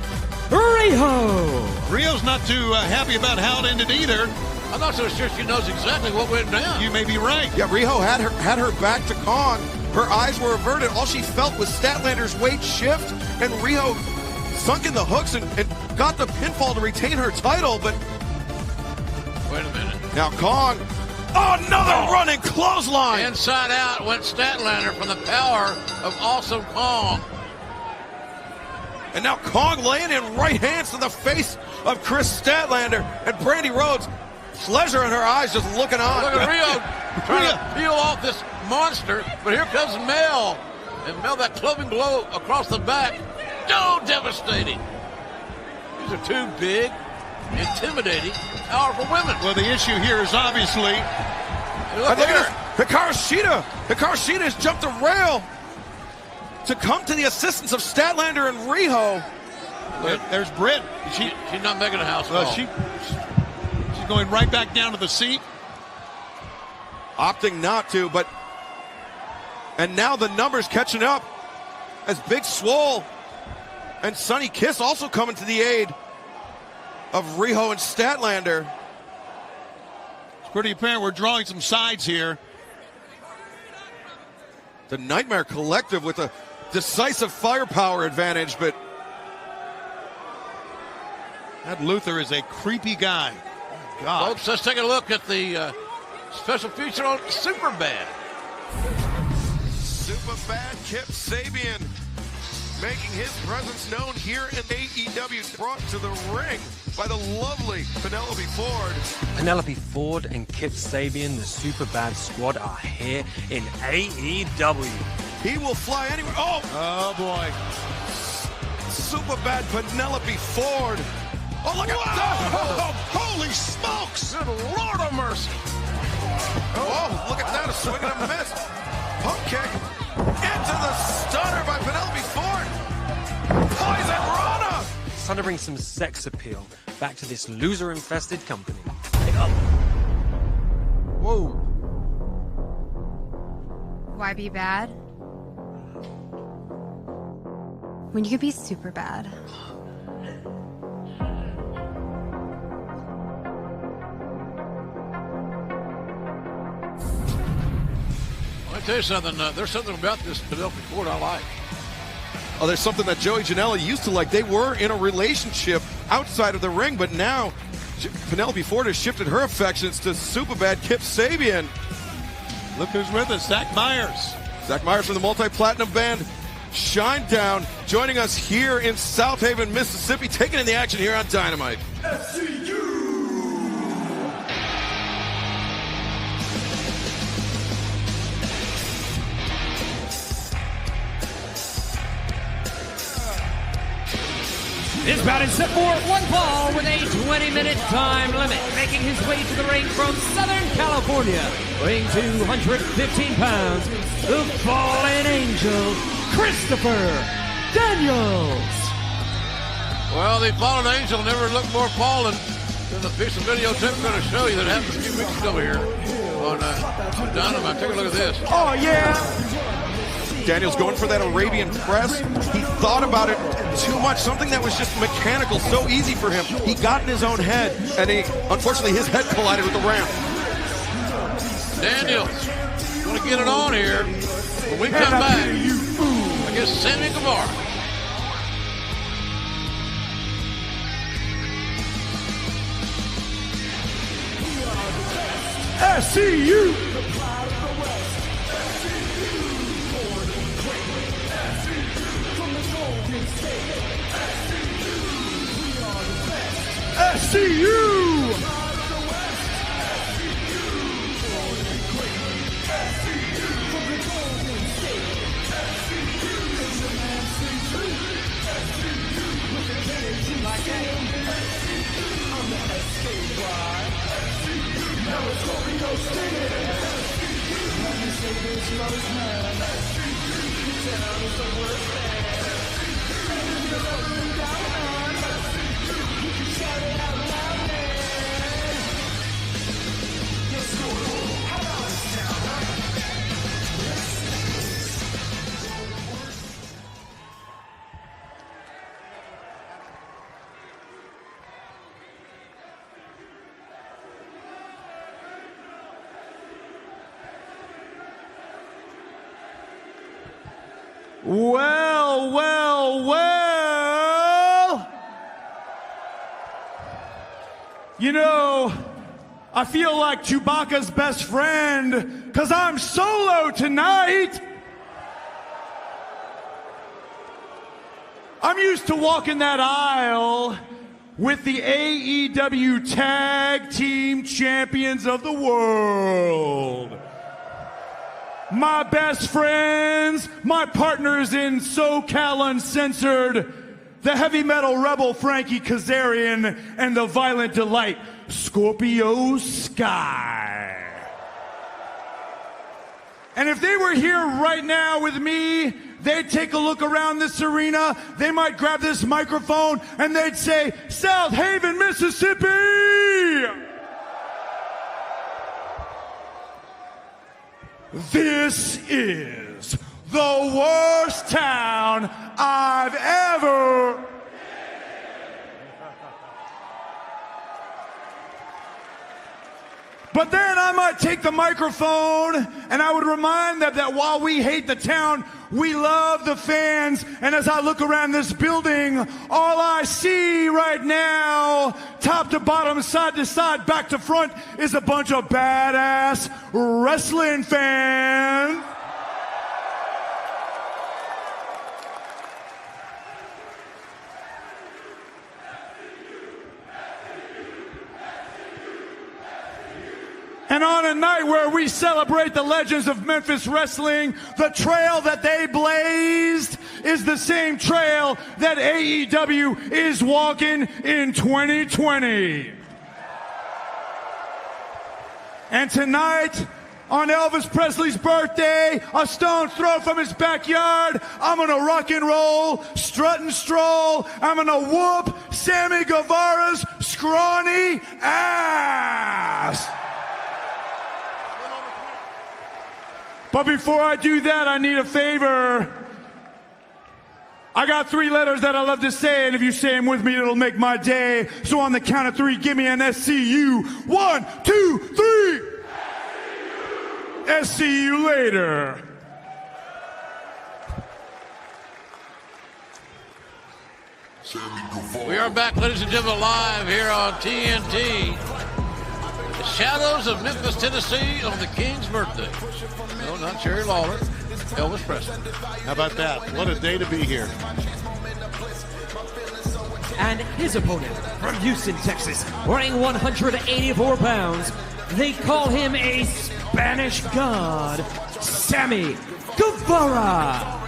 Riho. Rio's not too happy about how it ended either. I'm not so sure she knows exactly what went down. You may be right. Yeah, Riho had her back to Kong. Her eyes were averted. All she felt was Statlander's weight shift, and Riho sunk in the hooks and got the pinfall to retain her title. But Wait a minute. now Kong, another running clothesline. Inside out went Statlander from the power of Awesome Kong. And now Kong laying in right hands to the face of Chris Statlander. And Brandy Rhodes, pleasure in her eyes, just looking on. Look at Rio trying to peel off this monster, but here comes Mel. And Mel, that clubbing blow across the back. Oh, devastating. These are two big, intimidating, powerful women. Well, the issue here is obviously... Look Look here. at this. Hikaru Shida has jumped the rail to come to the assistance of Statlander and Riho. There's Britt. She's not making a house call. She's going right back down to the seat. Opting not to, but... And now the numbers catching up as Big Swole and Sonny Kiss also coming to the aid of Riho and Statlander. It's pretty apparent we're drawing some sides here. The Nightmare Collective with a decisive firepower advantage, but that Luther is a creepy guy. God. Folks, let's take a look at the special feature on Superbad. Superbad Kip Sabian making his presence known here in AEW, brought to the ring by the lovely Penelope Ford. Penelope Ford and Kip Sabian, the Superbad squad, are here in AEW. He will fly anywhere. Oh boy. Superbad Penelope Ford. Oh, look at that. Oh, holy smokes. Good Lord of mercy. Oh, look at that. A swing and a miss. Pump kick into the stunner by Penelope Ford. Poison Rana. It's time to bring some sex appeal back to this loser-infested company. Whoa. Why be bad when you could be super bad? I'll tell you something. There's something about this Penelope Ford I like. Oh, there's something that Joey Janela used to like. They were in a relationship outside of the ring, but now Penelope Ford has shifted her affections to Superbad Kip Sabian. Look who's with us, Zach Myers. Zach Myers from the multi-platinum band Shinedown, joining us here in South Haven, Mississippi, taking in the action here on Dynamite. This bout is set for one fall with a 20-minute time limit. Making his way to the ring from Southern California, weighing 215 pounds, the fallen angel, Christopher Daniels. Well, the fallen angel never looked more fallen than the piece of videotape I'm going to show you that happened a few weeks ago here on Dynamite. Take a look at this. Oh, yeah. Daniels going for that Arabian press. He thought about it too much, something that was just mechanical, so easy for him. He got in his own head, and unfortunately his head collided with the ramp. Daniels going to get it on here. When we come back against Sammy Guevara. SCU. SCU. Well, well, well. You know, I feel like Chewbacca's best friend because I'm solo tonight. I'm used to walking that aisle with the AEW Tag Team Champions of the World. My best friends, my partners in SoCal Uncensored, the heavy metal rebel Frankie Kazarian, and the violent delight Scorpio Sky. And if they were here right now with me, they'd take a look around this arena, they might grab this microphone, and they'd say, South Haven, Mississippi! This is the worst town I've ever... But then I might take the microphone and I would remind them that while we hate the town, we love the fans. And as I look around this building, all I see right now, top to bottom, side to side, back to front, is a bunch of badass wrestling fans. And on a night where we celebrate the legends of Memphis wrestling, the trail that they blazed is the same trail that AEW is walking in 2020. And tonight, on Elvis Presley's birthday, a stone's throw from his backyard, I'm gonna rock and roll, strut and stroll, I'm gonna whoop Sammy Guevara's scrawny ass. But before I do that, I need a favor. I got 3 letters that I love to say, and if you say them with me, it'll make my day. So on the count of 3, give me an SCU. 1, 2, 3. See you later. We are back, ladies and gentlemen, live here on TNT. The shadows of Memphis, Tennessee on the King's birthday. No, not Jerry Lawler, Elvis Presley. How about that? What a day to be here. And his opponent from Houston, Texas, weighing 184 pounds. They call him a Spanish god, Sammy Guevara.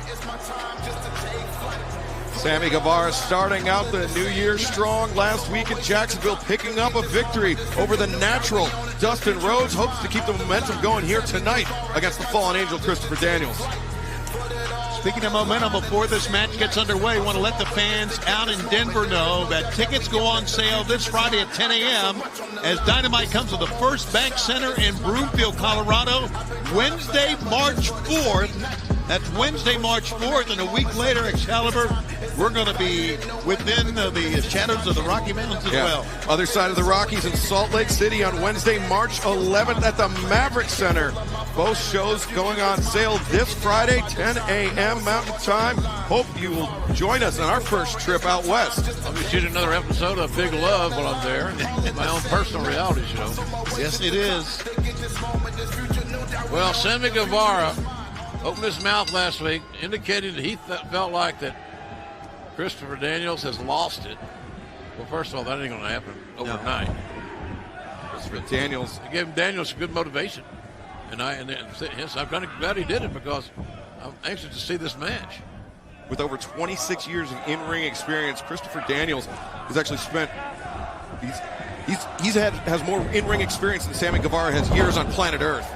Sammy Guevara starting out the new year strong last week in Jacksonville, picking up a victory over the natural Dustin Rhodes. Hopes to keep the momentum going here tonight against the fallen angel Christopher Daniels. Speaking of momentum, before this match gets underway, I want to let the fans out in Denver know that tickets go on sale this Friday at 10 a.m. as Dynamite comes to the First Bank Center in Broomfield, Colorado, Wednesday, March 4th. That's Wednesday, March 4th, and a week later, Excalibur, we're going to be within the shadows of the Rocky Mountains as well. Other side of the Rockies in Salt Lake City on Wednesday, March 11th at the Maverick Center. Both shows going on sale this Friday, 10 a.m. Mountain Time. Hope you will join us on our first trip out west. I'll be shooting another episode of Big Love while I'm there. My own personal reality show. Yes, it is. Well, Sammy Guevara opened his mouth last week, indicating that he felt like that Christopher Daniels has lost it. Well, first of all, that ain't going to happen overnight. Christopher Daniels. It gave Daniels good motivation. And I'm kind of glad he did it because I'm anxious to see this match. With over 26 years of in-ring experience, Christopher Daniels has actually spent has more in-ring experience than Sammy Guevara has years on planet Earth.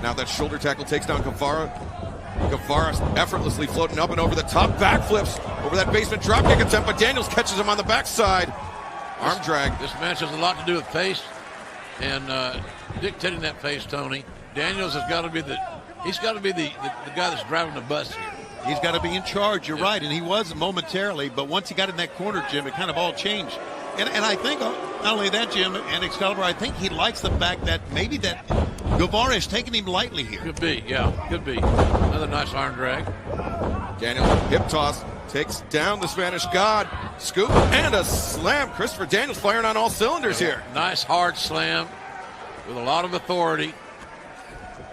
Now that shoulder tackle takes down Guevara. Guevara effortlessly floating up and over the top, backflips over that basement dropkick attempt, but Daniels catches him on the backside. Arm drag. This match has a lot to do with pace and dictating that pace, Tony. Daniels has got to be the guy that's driving the bus here. He's got to be in charge, you're right, and he was momentarily, but once he got in that corner, Jim, it kind of all changed. And I think, not only that, Jim, and Excalibur, I think he likes the fact that maybe that Guevara is taking him lightly here. Could be, yeah, could be. Another nice arm drag. Daniels, hip toss, takes down the Spanish God. Scoop and a slam. Christopher Daniels firing on all cylinders here. Nice hard slam with a lot of authority.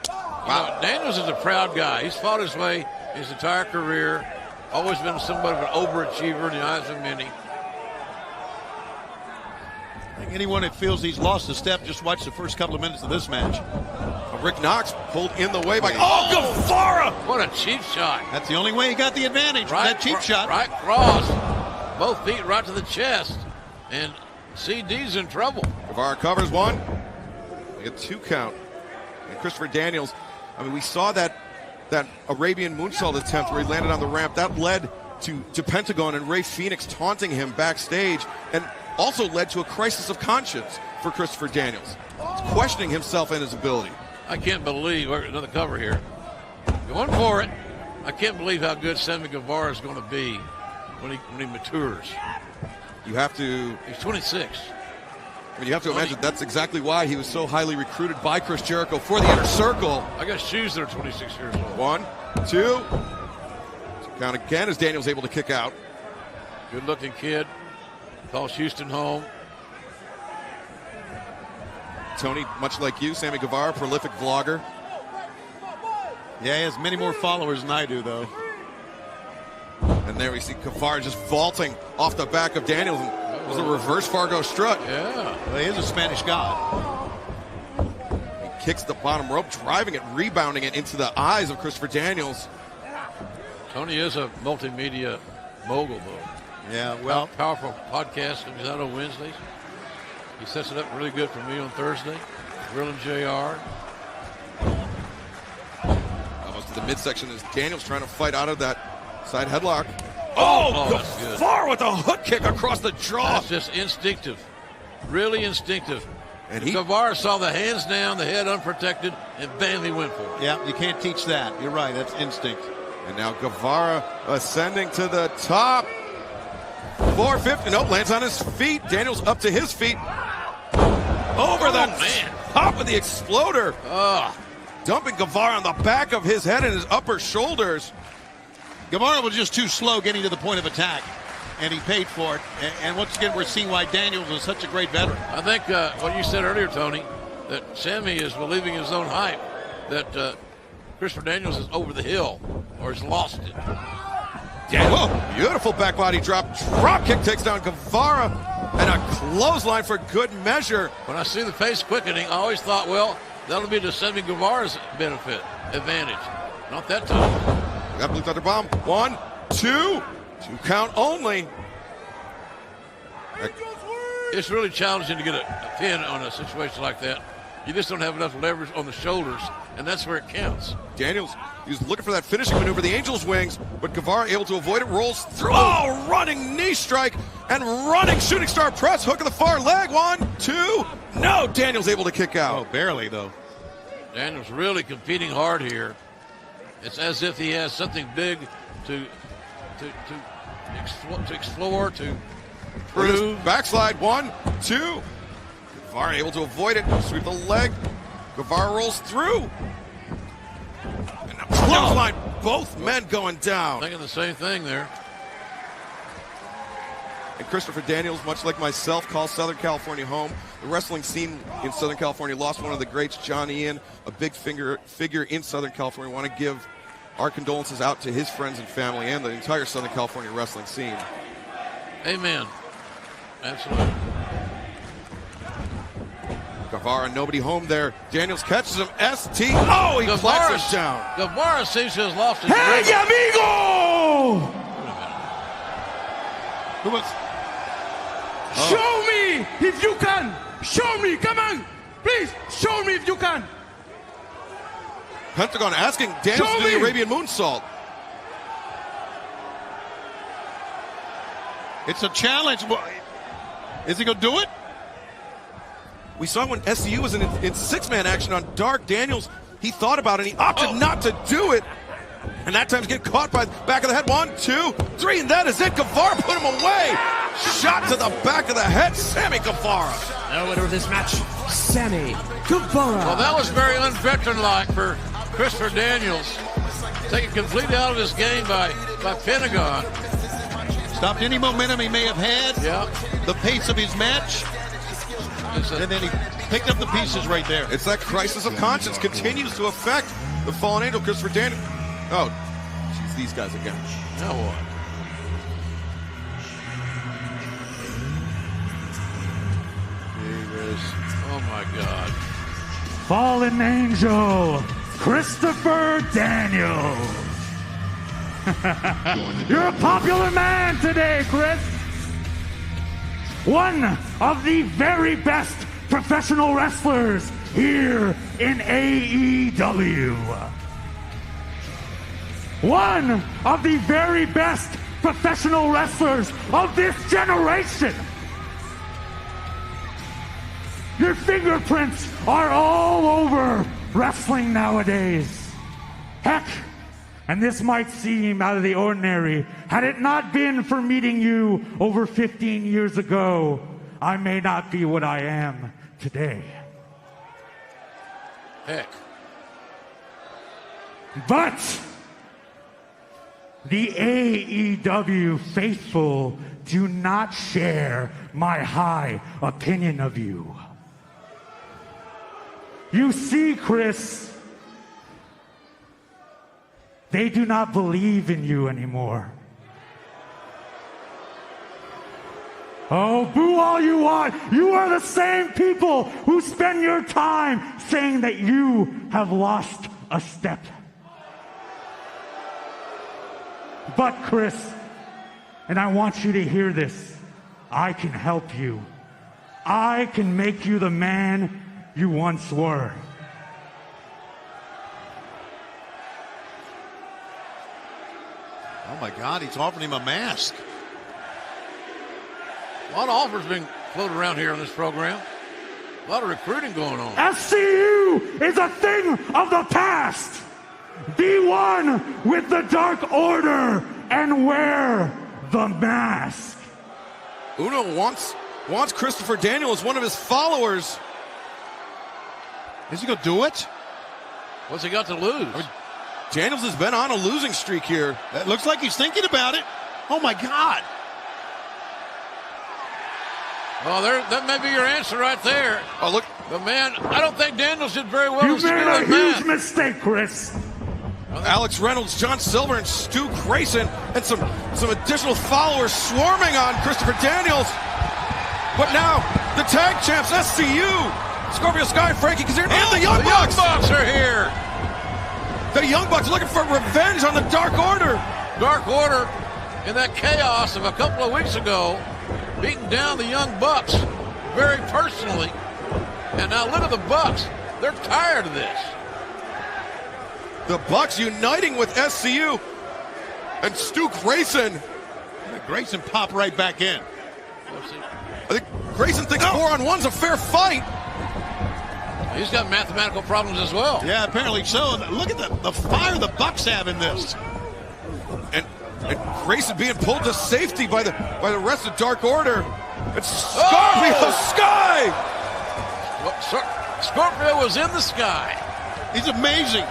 Wow. Daniels is a proud guy. He's fought his way his entire career. Always been somewhat of an overachiever in the eyes of many. I think anyone that feels he's lost a step, just watch the first couple of minutes of this match. Rick Knox pulled in the way by Guevara! What a cheap shot. That's the only way he got the advantage, that cheap shot. Right cross. Both feet right to the chest. And CD's in trouble. Guevara covers one. We get 2 count. And Christopher Daniels, I mean, we saw that Arabian moonsault attempt where he landed on the ramp. That led to Pentagon and Ray Phoenix taunting him backstage, and also led to a crisis of conscience for Christopher Daniels. He's questioning himself and his ability. I can't believe, another cover here. Going for it. I can't believe how good Sammy Guevara is going to be when he matures. You have to. He's 26. I mean, you have to imagine that's exactly why he was so highly recruited by Chris Jericho for the Inner Circle. I got shoes that are 26 years old. 1, 2. Count again as Daniels able to kick out. Good-looking kid. Calls Houston home. Tony, much like you, Sammy Guevara, prolific vlogger. Yeah, he has many more followers than I do, though. And there we see Guevara just vaulting off the back of Daniels. It was a reverse Fargo strut. Yeah. Well, he is a Spanish God. He kicks the bottom rope, driving it, rebounding it into the eyes of Christopher Daniels. Tony is a multimedia mogul, though. Yeah, well. Powerful podcast comes out on Wednesdays. He sets it up really good for me on Thursday. Will and JR. Almost to the midsection as Daniels trying to fight out of that side headlock. That's good. Far with a hook kick across the jaw. That's just instinctive. Really instinctive. And Guevara saw the hands down, the head unprotected, and bam, he went for it. Yeah, you can't teach that. You're right. That's instinct. And now Guevara ascending to the top. 450. Nope, lands on his feet. Daniels up to his feet. Over the top of the exploder. Dumping Guevara on the back of his head and his upper shoulders. Guevara was just too slow getting to the point of attack, and he paid for it. And once again, we're seeing why Daniels is such a great veteran. I think what you said earlier, Tony, that Sammy is believing his own hype, that Christopher Daniels is over the hill or has lost it. Whoa, beautiful back body drop. Drop kick takes down Guevara, and a clothesline for good measure. When I see the pace quickening, I always thought, well, that'll be to Sammy Guevara's advantage. Not that time. Got Blue Thunder Bomb. 1, 2 count only. It's really challenging to get a pin on a situation like that. You just don't have enough leverage on the shoulders, and that's where it counts. Daniels, he was looking for that finishing maneuver, the Angels wings, but Guevara able to avoid it, rolls through. Oh, running knee strike and running shooting star press, hook of the far leg. 1, 2. No, Daniels able to kick out. Oh, barely, though. Daniels really competing hard here. It's as if he has something big to explore, to prove. Backslide. 1, 2. Guevara able to avoid it, sweep the leg. Guevara rolls through. And now clothesline, both men going down. Thinking the same thing there. And Christopher Daniels, much like myself, calls Southern California home. The wrestling scene in Southern California lost one of the greats, John Ian, a big figure in Southern California. We want to give our condolences out to his friends and family and the entire Southern California wrestling scene. Amen. Absolutely. Guevara, nobody home there. Daniels catches him. ST. Oh, he claps him down. Guevara seems to have lost his Hey, grip. amigo! Who was? Show me if you can. Show me. Come on. Please, show me if you can. Pentagon asking Daniels to do the Arabian moonsault. It's a challenge. Is he going to do it? We saw when SCU was in six-man action on Dark. Daniels, he thought about it, and he opted not to do it. And that time he's getting caught by the back of the head. 1, 2, 3, and that is it. Guevara put him away. Shot to the back of the head. Sammy Guevara. The winner of this match, Sammy Guevara. Well, that was very unveteran-like for Christopher Daniels. Taken completely out of his game by Pentagon. Stopped any momentum he may have had. Yeah. The pace of his match. And then he picked up the pieces right there. It's that crisis of conscience continues to affect the fallen angel, Christopher Daniels. Oh, geez, these guys again. Now what? Oh my God. Fallen angel, Christopher Daniels. You're a popular man today, Chris. One of the very best professional wrestlers here in AEW. One of the very best professional wrestlers of this generation. Your fingerprints are all over wrestling nowadays. Heck, and this might seem out of the ordinary. Had it not been for meeting you over 15 years ago, I may not be what I am today. Heck. But the AEW faithful do not share my high opinion of you. You see, Chris, they do not believe in you anymore. Oh, boo all you want. You are the same people who spend your time saying that you have lost a step. But, Chris, and I want you to hear this, I can help you. I can make you the man you once were. Oh my God, he's offering him a mask. A lot of offers being floated around here on this program. A lot of recruiting going on. SCU is a thing of the past. Be one with the Dark Order and wear the mask. Uno wants Christopher Daniels as one of his followers. Is he going to do it? What's he got to lose? Daniels has been on a losing streak here. That looks like he's thinking about it. Oh my God. Well, that may be your answer right there. Oh, look. But man, I don't think Daniels did very well. You made a huge mistake, Chris. Alex Reynolds, John Silver, and Stu Grayson, and some additional followers swarming on Christopher Daniels. But now, the tag champs, SCU, Scorpio Sky and Frankie Kazarian, and the Young Bucks. The Young Bucks are here. The Young Bucks looking for revenge on the Dark Order. Dark Order in that chaos of a couple of weeks ago, beating down the Young Bucks very personally. And now look at the Bucks. They're tired of this. The Bucks uniting with SCU and Stu Grayson. Grayson popped right back in. I think Grayson thinks 4-on-1's a fair fight. He's got mathematical problems as well. Yeah, apparently so. And look at the fire the Bucks have in this. And Grayson being pulled to safety by the rest of Dark Order. It's Scorpio Sky! Well, Scorpio was in the sky. He's amazing.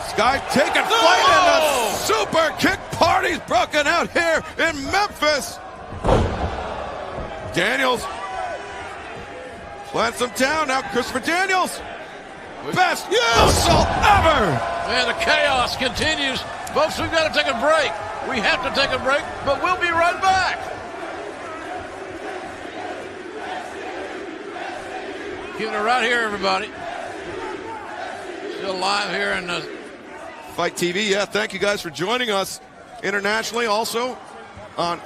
Sky taking flight, and a super kick party's broken out here in Memphis. Daniels plants him down. Now Christopher Daniels. Best assault ever. Man, the chaos continues. Folks, we've got to take a break. We have to take a break, but we'll be right back. Keeping it right here, everybody. Still live here in the Fight TV. Yeah, thank you guys for joining us internationally, also on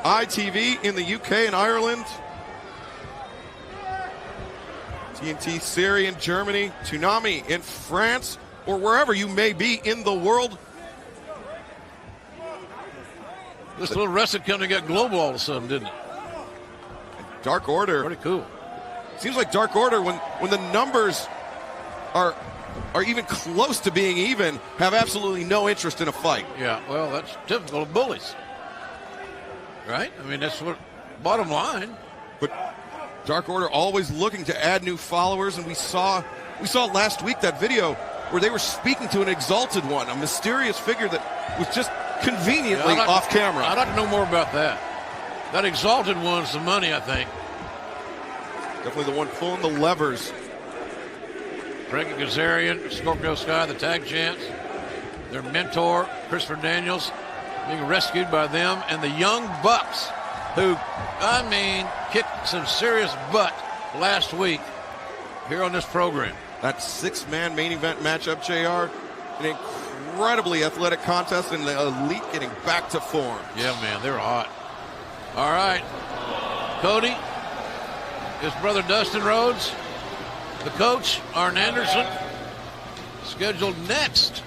ITV in the UK and Ireland, TNT Syria in Germany, Toonami in France, or wherever you may be in the world. This little wrestling company got global all of a sudden, didn't it? Dark Order. Pretty cool. Seems like Dark Order, when the numbers are even close to being even, have absolutely no interest in a fight. Yeah, well, that's typical of bullies. Right? I mean, that's what, bottom line. But Dark Order always looking to add new followers, and we saw last week that video where they were speaking to an Exalted One, a mysterious figure that was just conveniently off camera. I'd like to know more about that. That Exalted One's the money, I think. Definitely the one pulling the levers. Frankie Kazarian, Scorpio Sky, the tag champs. Their mentor, Christopher Daniels, being rescued by them. And the Young Bucks, who, I mean, kicked some serious butt last week here on this program. That 6-man main event matchup, JR. An incredibly athletic contest, and the Elite getting back to form. Yeah, man, they're hot. All right. Cody, his brother Dustin Rhodes, the coach, Arn Anderson, scheduled next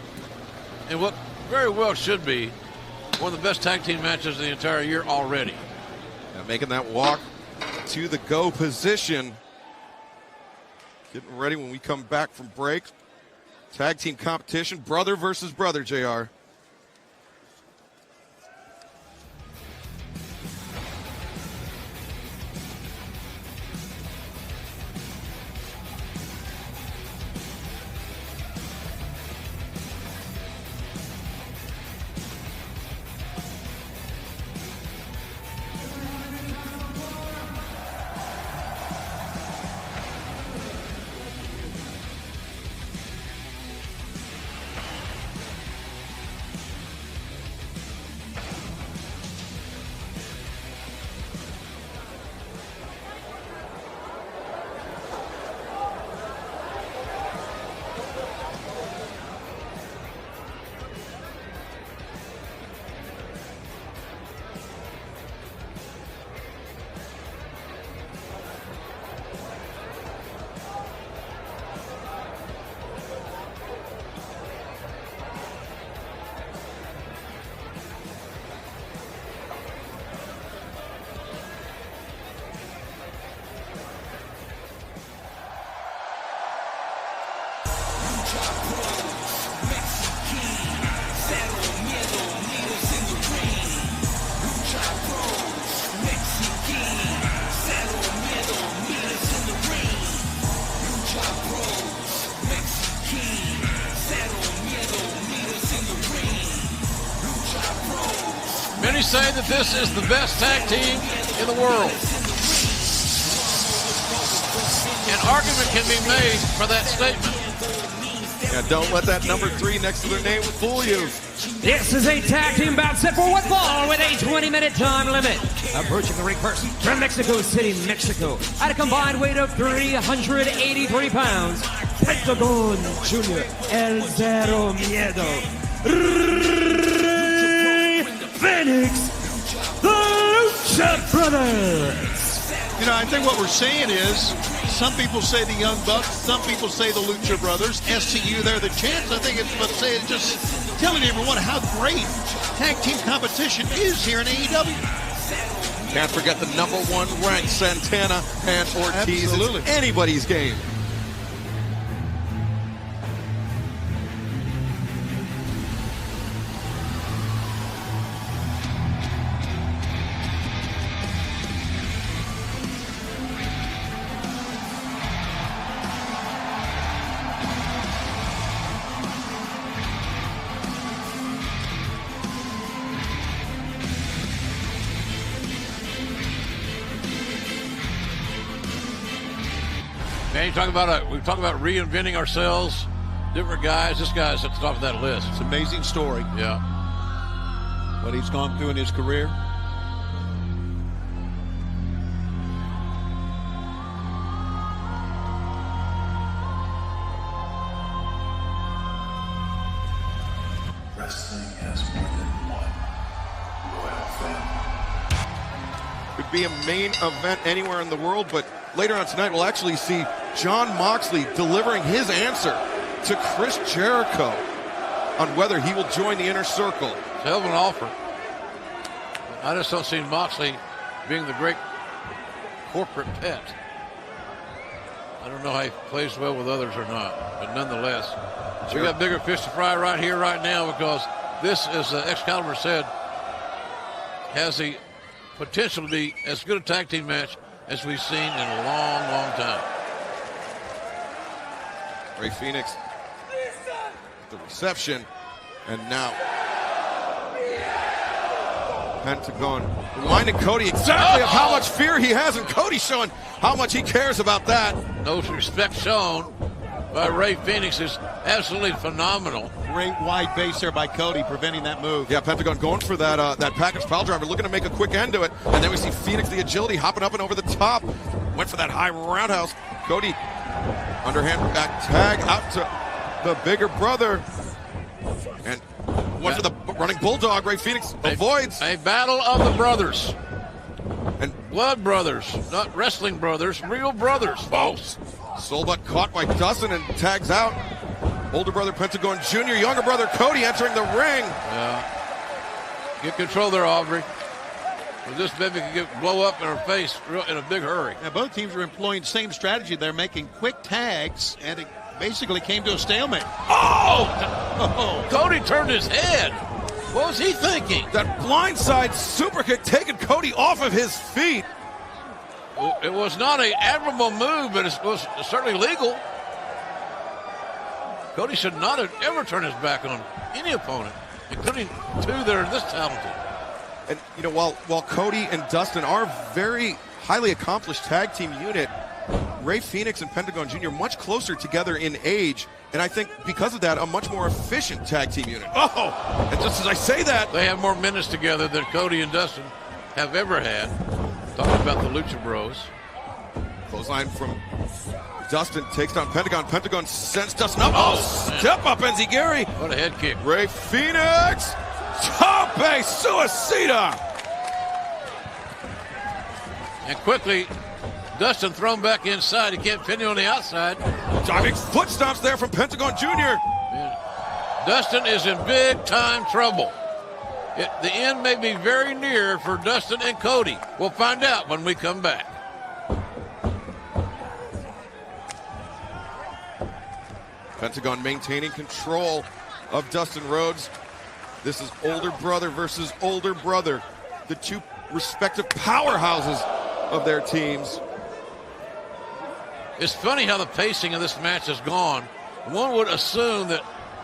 in what very well should be one of the best tag team matches of the entire year already. Now making that walk to the go position. Getting ready when we come back from break. Tag team competition, brother versus brother, JR. Many say that this is the best tag team in the world. An argument can be made for that statement. Yeah, don't let that number 3 next to their name fool you. This is a tag team bout set for one fall with a 20-minute time limit. Approaching the ring first from Mexico City, Mexico, at a combined weight of 383 pounds, Pentagon Jr. El Zero Miedo. Phoenix, the Lucha Brothers. You know, I think what we're saying is, some people say the Young Bucks, some people say the Lucha Brothers. SCU, they're the champs. I think it's about saying, just telling everyone how great tag team competition is here in AEW. Can't forget the #1 ranked Santana and Ortiz. Absolutely. It's anybody's game. Man, we're talking about reinventing ourselves, different guys. This guy's at the top of that list. It's an amazing story. Yeah. What he's gone through in his career. Wrestling has more than one loyal fan. Could be a main event anywhere in the world, but later on tonight, we'll actually see Jon Moxley delivering his answer to Chris Jericho on whether he will join the Inner Circle. It's a hell of an offer. I just don't see Moxley being the great corporate pet. I don't know how he plays well with others or not, but nonetheless, we got bigger fish to fry right here, right now, because this, as Excalibur said, has the potential to be as good a tag team match as we've seen in a long, long time. Rey Fenix, the reception, and now Pentagon reminding Cody exactly of how much fear he has, and Cody showing how much he cares about that. No respect shown by Rey Fenix is absolutely phenomenal. Great wide base there by Cody, preventing that move. Yeah, Pentagon going for that that package pile driver, looking to make a quick end to it. And then we see Fenix, the agility, hopping up and over the top. Went for that high roundhouse. Cody, underhand back tag out to the bigger brother. And went for the running bulldog. Rey Fenix avoids. A battle of the brothers. And blood brothers, not wrestling brothers, real brothers, folks. Soulbutt caught by Dustin and tags out. Older brother Pentagon Jr., younger brother Cody entering the ring. Yeah. Get control there, Aubrey. This baby can blow up in her face in a big hurry. Now, both teams are employing the same strategy. They're making quick tags, and it basically came to a stalemate. Oh! Cody turned his head. What was he thinking? That blindside super kick taking Cody off of his feet. It was not an admirable move, but it was certainly legal. Cody should not have ever turned his back on any opponent, including two that are this talented. And, you know, while Cody and Dustin are very highly accomplished tag team unit, Rey Fenix and Pentagon Jr. much closer together in age, and I think because of that, a much more efficient tag team unit. Oh! And just as I say that, they have more minutes together than Cody and Dustin have ever had. Talking about the Lucha Bros. Clothesline from Dustin takes down Pentagon. Pentagon sends Dustin up. Oh, step up, Enziguri. What a head kick. Rey Fenix. Tope Suicida. And quickly, Dustin thrown back inside. He can't pin you on the outside. Diving foot stomps there from Pentagon Jr. Man, Dustin is in big time trouble. The end may be very near for Dustin and Cody. We'll find out when we come back. Pentagon maintaining control of Dustin Rhodes. This is older brother versus older brother. The two respective powerhouses of their teams. It's funny how the pacing of this match has gone. One would assume that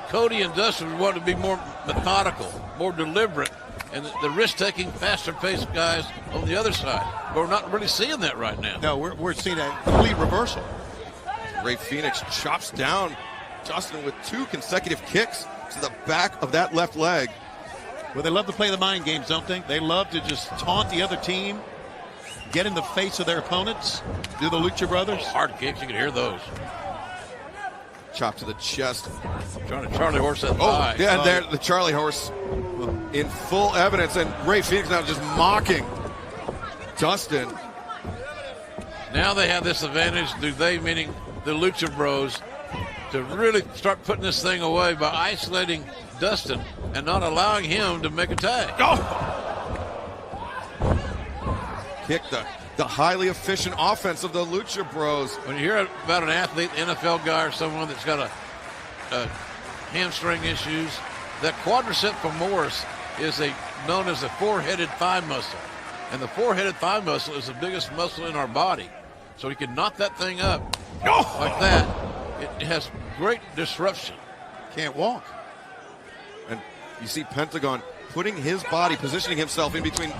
Cody and Dustin would want to be more methodical, more deliberate, and the risk-taking, faster-paced guys on the other side. But we're not really seeing that right now. No, we're seeing a complete reversal. Rey Fenix chops down Dustin with two consecutive kicks to the back of that left leg. Well, they love to play the mind games, don't they? They love to just taunt the other team, get in the face of their opponents, do the Lucha Brothers. Hard kicks, you can hear those. Chop to the chest. Trying to Charlie horse that thigh. Yeah, and there the Charlie horse in full evidence, and Ray Phoenix now just mocking Dustin. Now they have this advantage, meaning the Lucha Bros, to really start putting this thing away by isolating Dustin and not allowing him to make a tag. Kick the highly efficient offense of the Lucha Bros. When you hear about an athlete, NFL guy or someone that's got a hamstring issues, that quadricep femoris is known as a four-headed thigh muscle. And the four-headed thigh muscle is the biggest muscle in our body. So you can knock that thing up like that. It has great disruption. Can't walk. And you see Pentagon putting his body, positioning himself in between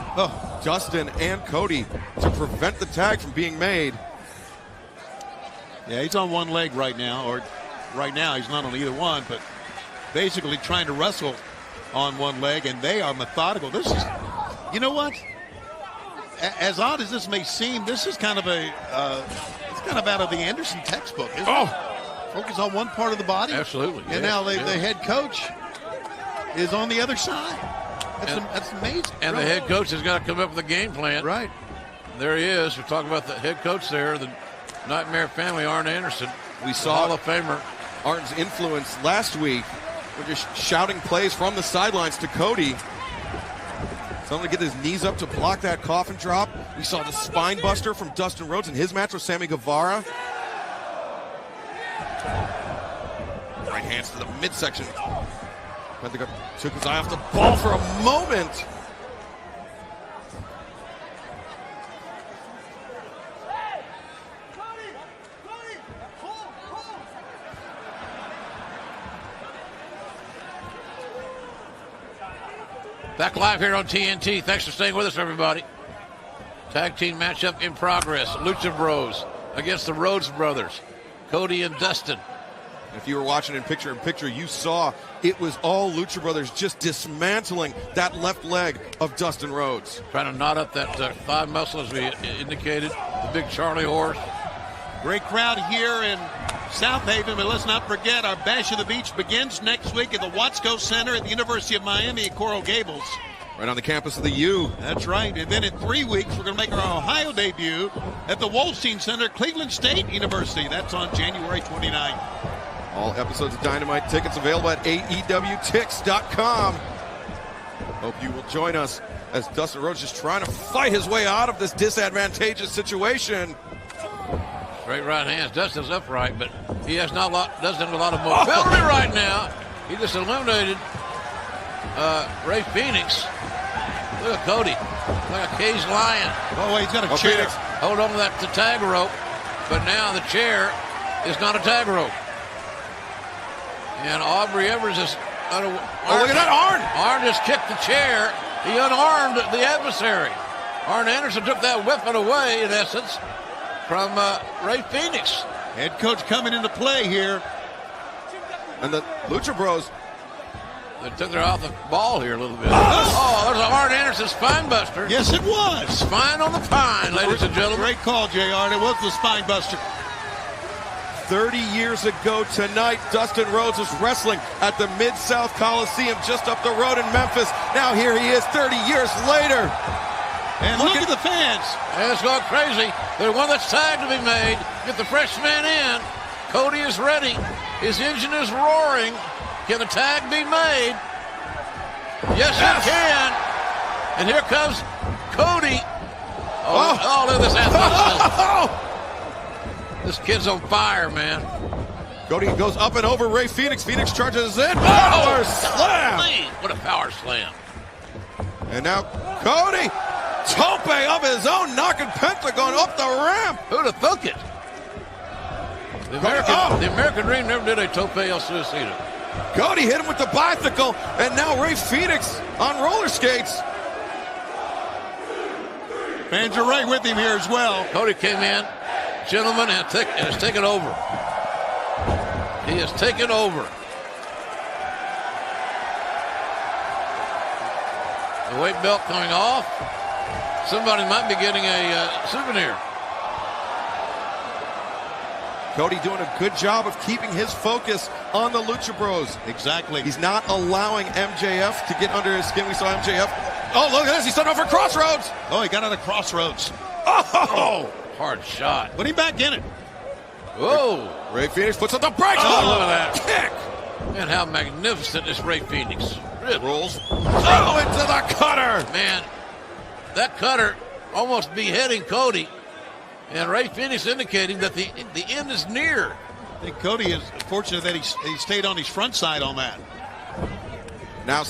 Dustin and Cody to prevent the tag from being made. Yeah, he's on one leg right now, or right now he's not on either one, but basically trying to wrestle on one leg, and they are methodical. This is, you know what? As odd as this may seem, this is kind of it's kind of out of the Anderson textbook, isn't it? Focus on one part of the body. Absolutely. And now the head coach is on the other side. That's amazing. And the head coach has got to come up with a game plan. Right. There he is. We're talking about the head coach there, the Nightmare Family, Arn Anderson. We saw Hall of Famer. Arn's influence last week. We're just shouting plays from the sidelines to Cody. Someone to get his knees up to block that coffin drop. We saw the spine buster from Dustin Rhodes in his match with Sammy Guevara. Right hands to the midsection. Pentagon took his eye off the ball for a moment. Back live here on TNT. Thanks for staying with us, everybody. Tag team matchup in progress. Lucha Bros against the Rhodes Brothers, Cody and Dustin. If you were watching in picture, you saw it was all Lucha Brothers just dismantling that left leg of Dustin Rhodes. Trying to knot up that thigh muscle, as we indicated. The big Charlie horse. Great crowd here in South Haven, but let's not forget our Bash of the Beach begins next week at the Watsco Center at the University of Miami at Coral Gables. Right on the campus of the U. That's right. And then in 3 weeks, we're going to make our Ohio debut at the Wolstein Center, Cleveland State University. That's on January 29th. All episodes of Dynamite tickets available at AEWTix.com. Hope you will join us as Dustin Rhodes just trying to fight his way out of this disadvantageous situation. Straight right hands. Dustin's upright, but he has doesn't have a lot of mobility right now. He just eliminated Ray Phoenix. Look at Cody, like a caged lion. Oh, he's got a chair. Phoenix, hold on to that tag rope, but now the chair is not a tag rope. And Aubrey Evers is look at that, Arn! Arn just kicked the chair. He unarmed the adversary. Arn Anderson took that weapon away, in essence, from Ray Phoenix. Head coach coming into play here. And the Lucha Bros, they took their off the ball here a little bit. Oh, there's an Arn Anderson spine buster. Yes, it was. Spine on the pine, ladies and gentlemen. Great call, JR. It was the spine buster. 30 years ago tonight, Dustin Rhodes was wrestling at the Mid-South Coliseum just up the road in Memphis. Now here he is 30 years later. And look at the fans. And it's going crazy. There's one that's tagged to be made. Get the fresh man in. Cody is ready. His engine is roaring. Can the tag be made? Yes, it can. And here comes Cody. Oh, look at this athleticism. This kid's on fire, man. Cody goes up and over Ray Phoenix. Phoenix charges in. Power slam. What a power slam. And now Cody, tope of his own, knocking Pentagon up the ramp. Who'd have thunk it? The American Dream never did a tope el suicida. Cody hit him with the bicycle, and now Ray Phoenix on roller skates. Fans are right with him here as well. Cody came in, gentlemen, and has taken over. He has taken over. The weight belt coming off. Somebody might be getting a souvenir. Cody doing a good job of keeping his focus on the Lucha Bros. Exactly. He's not allowing MJF to get under his skin. We saw MJF. Oh, look at this. He's starting over Crossroads. Oh, he got out of Crossroads. Oh! Hard shot. Put him back in it. Whoa. Ray Phoenix puts on the brakes. Oh, look at that. Kick. Man, how magnificent is Ray Phoenix. Really. Rolls. Oh, into the cutter. Man, that cutter almost beheading Cody. And Ray Phoenix indicating that the end is near. I think Cody is fortunate that he stayed on his front side on that. Now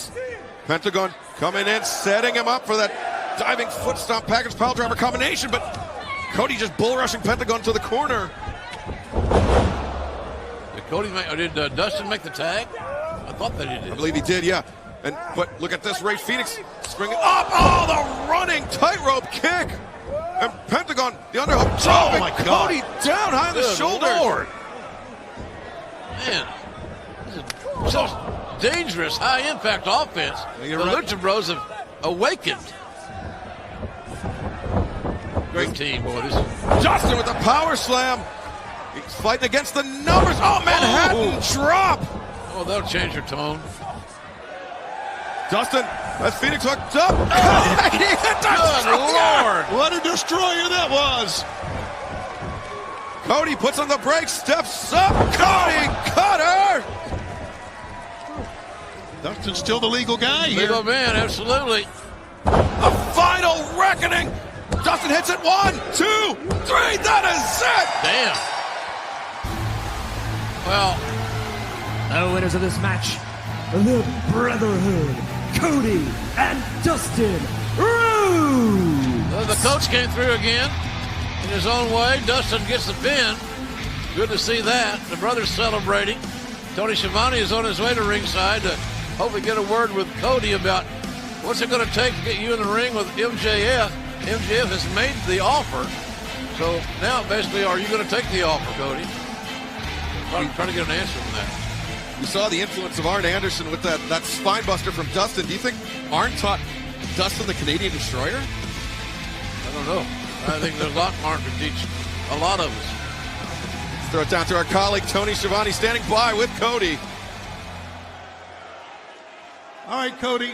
Pentagon coming in, setting him up for that diving foot stomp package pile driver combination, but Cody just bull rushing Pentagon to the corner. Did Dustin make the tag? I thought that he did. I believe he did, yeah. But look at this, Ray Phoenix springing up. Oh, the running tightrope kick. And Pentagon, the underhook, dropping Cody down high on the shoulders. Lord. Man, this is such dangerous, high-impact offense. The Lucha Bros have awakened. Great team, boy. This is Justin with the power slam. He's fighting against the numbers. Oh, Manhattan drop. Oh, that'll change your tone. Dustin, as Phoenix hooked up. He hit the Good Lord. What a destroyer that was. Cody puts on the brakes, steps up. Cody cutter. Dustin's still the legal guy here. Legal man, absolutely. A final reckoning. Dustin hits it. 1, 2, 3. That is it. Damn. Well, the winners of this match, the Brotherhood, Cody and Dustin Rhodes. The coach came through again in his own way. Dustin gets the pin. Good to see that. The brothers celebrating. Tony Schiavone is on his way to ringside to hopefully get a word with Cody about what's it going to take to get you in the ring with MJF. MJF has made the offer. So now basically, are you going to take the offer, Cody? I'm trying to get an answer from that. We saw the influence of Arn Anderson with that spine buster from Dustin. Do you think Arn taught Dustin the Canadian Destroyer? I don't know. I think there's a lot Arn could teach a lot of us. Let's throw it down to our colleague Tony Schiavone standing by with Cody. All right, Cody.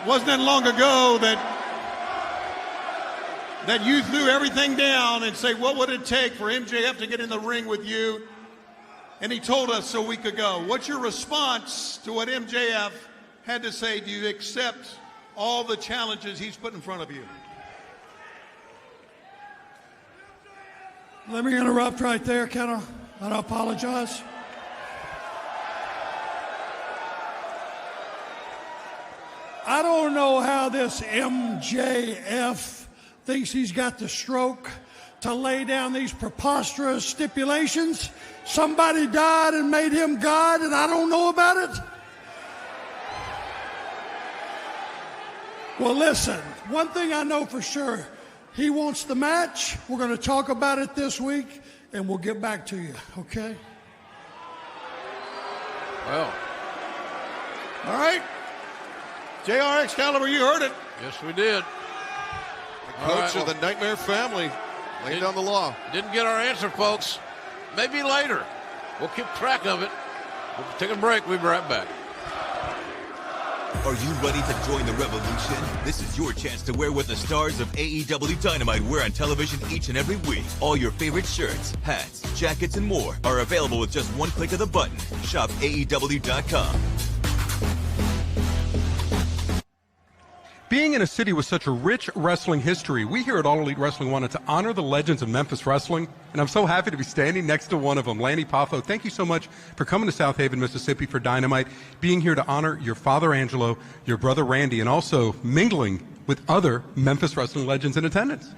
Wasn't that long ago that you threw everything down and say, what would it take for MJF to get in the ring with you? And he told us a week ago. What's your response to what MJF had to say? Do you accept all the challenges he's put in front of you? Let me interrupt right there, can I? And I apologize. I don't know how this MJF thinks he's got the stroke to lay down these preposterous stipulations. Somebody died and made him God, and I don't know about it. Well, listen, one thing I know for sure, he wants the match. We're going to talk about it this week, and we'll get back to you, okay? Well. All right. JR Excalibur, you heard it. Yes, we did. Coach of the Nightmare family laying down the law. Didn't get our answer, folks. Maybe later. We'll keep track of it. We'll take a break. We'll be right back. Are you ready to join the revolution? This is your chance to wear what the stars of AEW Dynamite wear on television each and every week. All your favorite shirts, hats, jackets, and more are available with just one click of the button. Shop AEW.com. Being in a city with such a rich wrestling history, we here at All Elite Wrestling wanted to honor the legends of Memphis wrestling, and I'm so happy to be standing next to one of them, Lanny Poffo. Thank you so much for coming to South Haven, Mississippi for Dynamite, being here to honor your father Angelo, your brother Randy, and also mingling with other Memphis wrestling legends in attendance.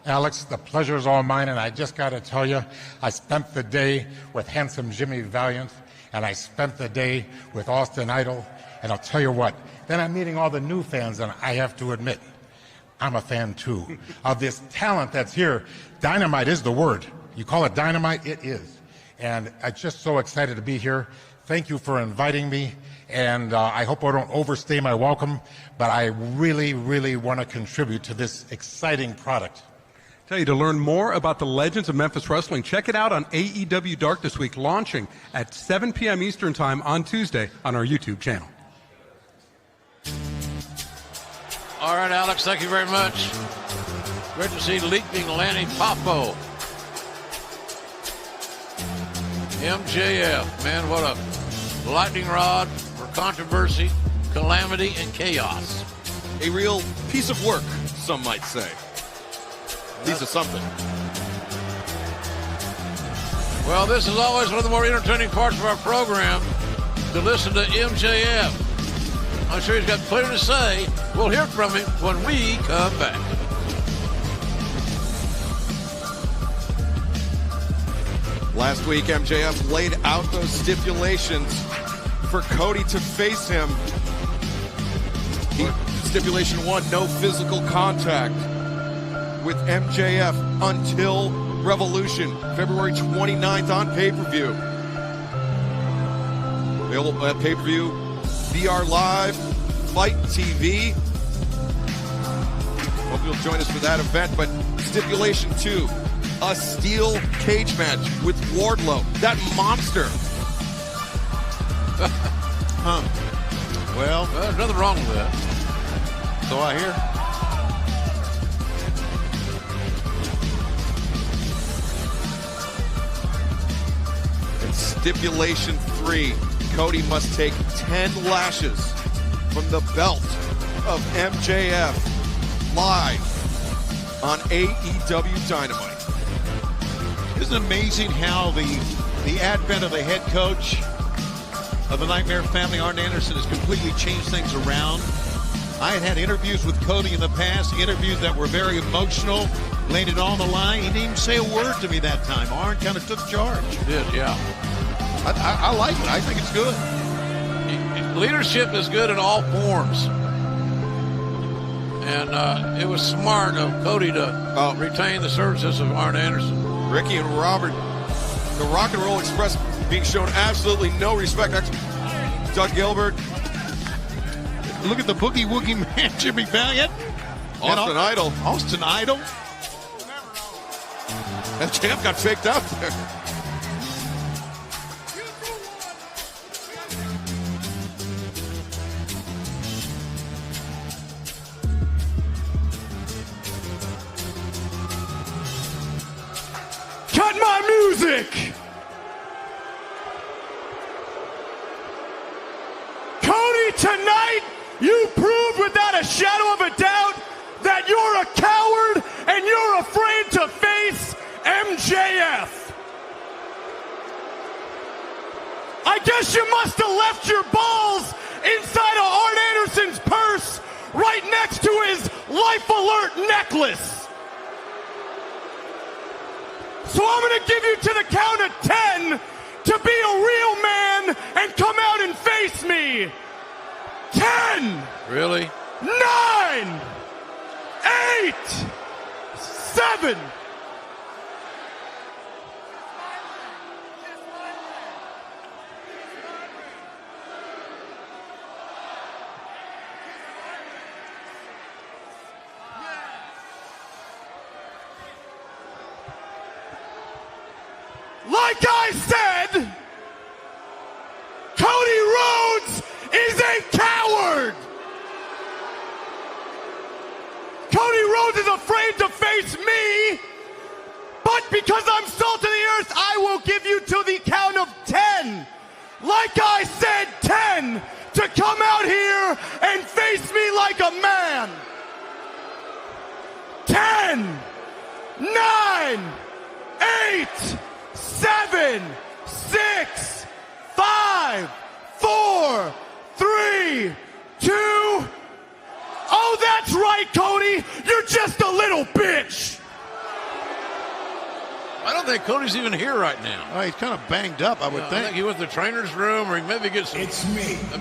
Alex, the pleasure is all mine, and I just got to tell you, I spent the day with handsome Jimmy Valiant, and I spent the day with Austin Idol, and I'll tell you what, then I'm meeting all the new fans, and I have to admit, I'm a fan too of this talent that's here. Dynamite is the word. You call it dynamite, it is. And I'm just so excited to be here. Thank you for inviting me, and I hope I don't overstay my welcome, but I really, really want to contribute to this exciting product. Tell you to learn more about the legends of Memphis Wrestling, check it out on AEW Dark this week, launching at 7 p.m. Eastern Time on Tuesday on our YouTube channel. All right, Alex, thank you very much. Great to see Leaping Lanny Poffo. MJF, man, what a lightning rod for controversy, calamity, and chaos. A real piece of work, some might say. Piece of something. Well, this is always one of the more entertaining parts of our program, to listen to MJF. I'm sure he's got plenty to say. We'll hear from him when we come back. Last week, MJF laid out those stipulations for Cody to face him. Stipulation 1, no physical contact with MJF until Revolution, February 29th on pay-per-view. Available at pay-per-view, VR Live, Fight TV. Hope you'll join us for that event. But stipulation 2, a steel cage match with Wardlow, that monster. Well, there's nothing wrong with that. So I hear. And stipulation 3, Cody must take 10 lashes from the belt of MJF live on AEW Dynamite. Isn't it amazing how the advent of the head coach of the Nightmare Family, Arn Anderson, has completely changed things around? I had interviews with Cody in the past, interviews that were very emotional, laid it on the line. He didn't even say a word to me that time. Arn kind of took charge. He did, yeah. I like it. I think it's good. Leadership is good in all forms. And it was smart of Cody to retain the services of Arn Anderson. Ricky and Robert, the Rock and Roll Express being shown absolutely no respect. Doug Gilbert. Look at the Boogie Woogie Man, Jimmy Valiant. Austin Idol. Austin Idol. That champ got faked out there. Cut my music! Cody, tonight, you proved without a shadow of a doubt that you're a coward and you're afraid to face MJF. I guess you must have left your balls inside of Arn Anderson's purse right next to his Life Alert necklace. So I'm going to give you to the count of 10 to be a real man and come out and face me. 10. Really? 9. 8. 7. Like I said, Cody Rhodes is a coward. Cody Rhodes is afraid to face me, but because I'm salt of the earth, I will give you to the count of 10. Like I said, 10 to come out here and face me like a man. 10, 9, 8, 7, 6, 5, 4, 3, 2. Oh, that's right, Cody. You're just a little bitch. I don't think Cody's even here right now. Oh, he's kind of banged up, I would think. I think he went to the trainer's room, or he maybe gets some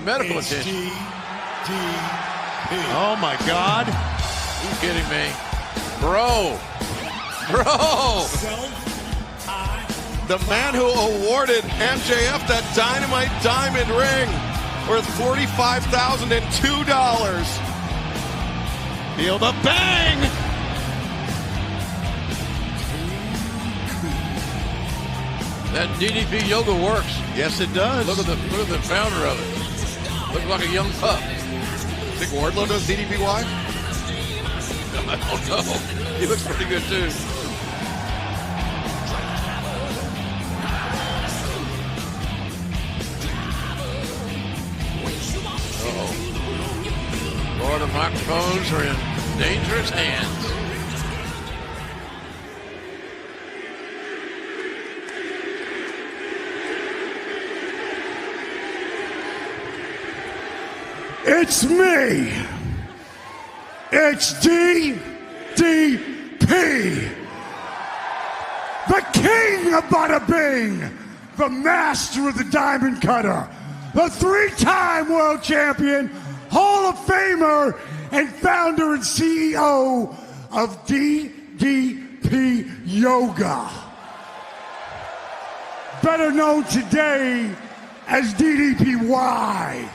medical attention. Oh, my God. Are you kidding me? Bro. The man who awarded MJF that Dynamite Diamond ring worth $45,002. Feel the bang! That DDP yoga works. Yes, it does. Look at the founder of it. Looks like a young pup. Think Wardlow does DDPY? I don't know. He looks pretty good too. Uh-oh. Lord, the microphones are in dangerous hands. It's me. It's DDP. The king of Bada Bing. The master of the diamond cutter. The three-time world champion, Hall of Famer, and founder and CEO of DDP Yoga. Better known today as DDPY.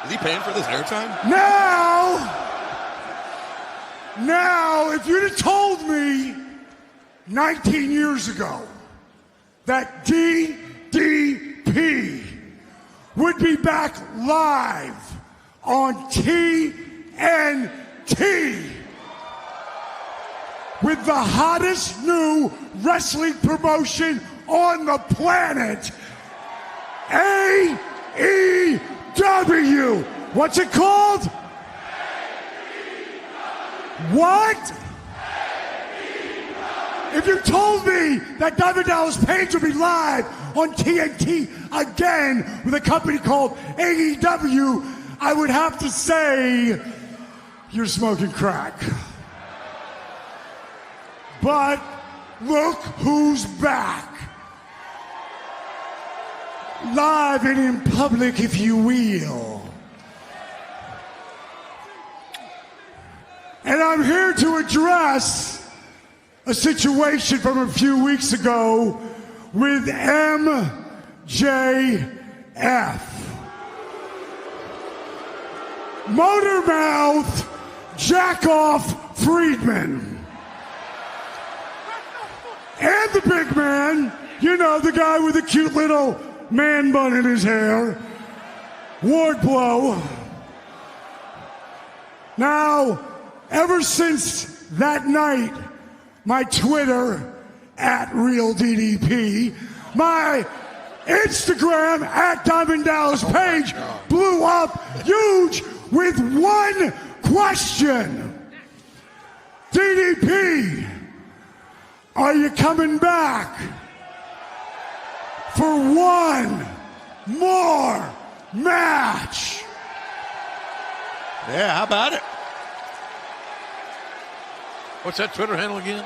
Is he paying for this airtime? Now, if you'd have told me 19 years ago that DDP would be back live on TNT with the hottest new wrestling promotion on the planet, AEW. What's it called? What? If you told me that Diamond Dallas Page would be live on TNT again with a company called AEW, I would have to say you're smoking crack. But look who's back. Live and in public, if you will. And I'm here to address a situation from a few weeks ago with MJF. Motormouth Jackoff Friedman. And the big man, you know, the guy with the cute little man bun in his hair, Wardlow. Now, ever since that night, my Twitter, @RealDDP, my Instagram, @DiamondDallasPage, blew up huge with one question. DDP, are you coming back for one more match? Yeah, how about it? What's that Twitter handle again?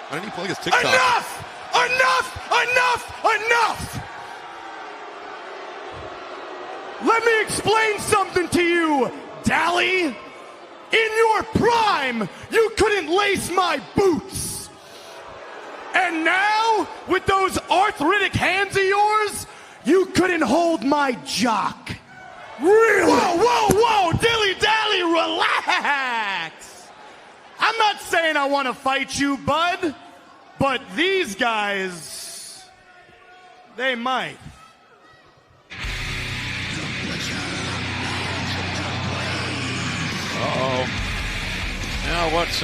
Why didn't he plug his TikTok? Enough! Enough! Enough! Enough! Let me explain something to you, Dally. In your prime, you couldn't lace my boots. And now, with those arthritic hands of yours, you couldn't hold my jock. Really? Whoa, whoa, whoa! Dilly-dally, relax! I'm not saying I want to fight you, bud, but these guys, they might. Uh-oh. Now what's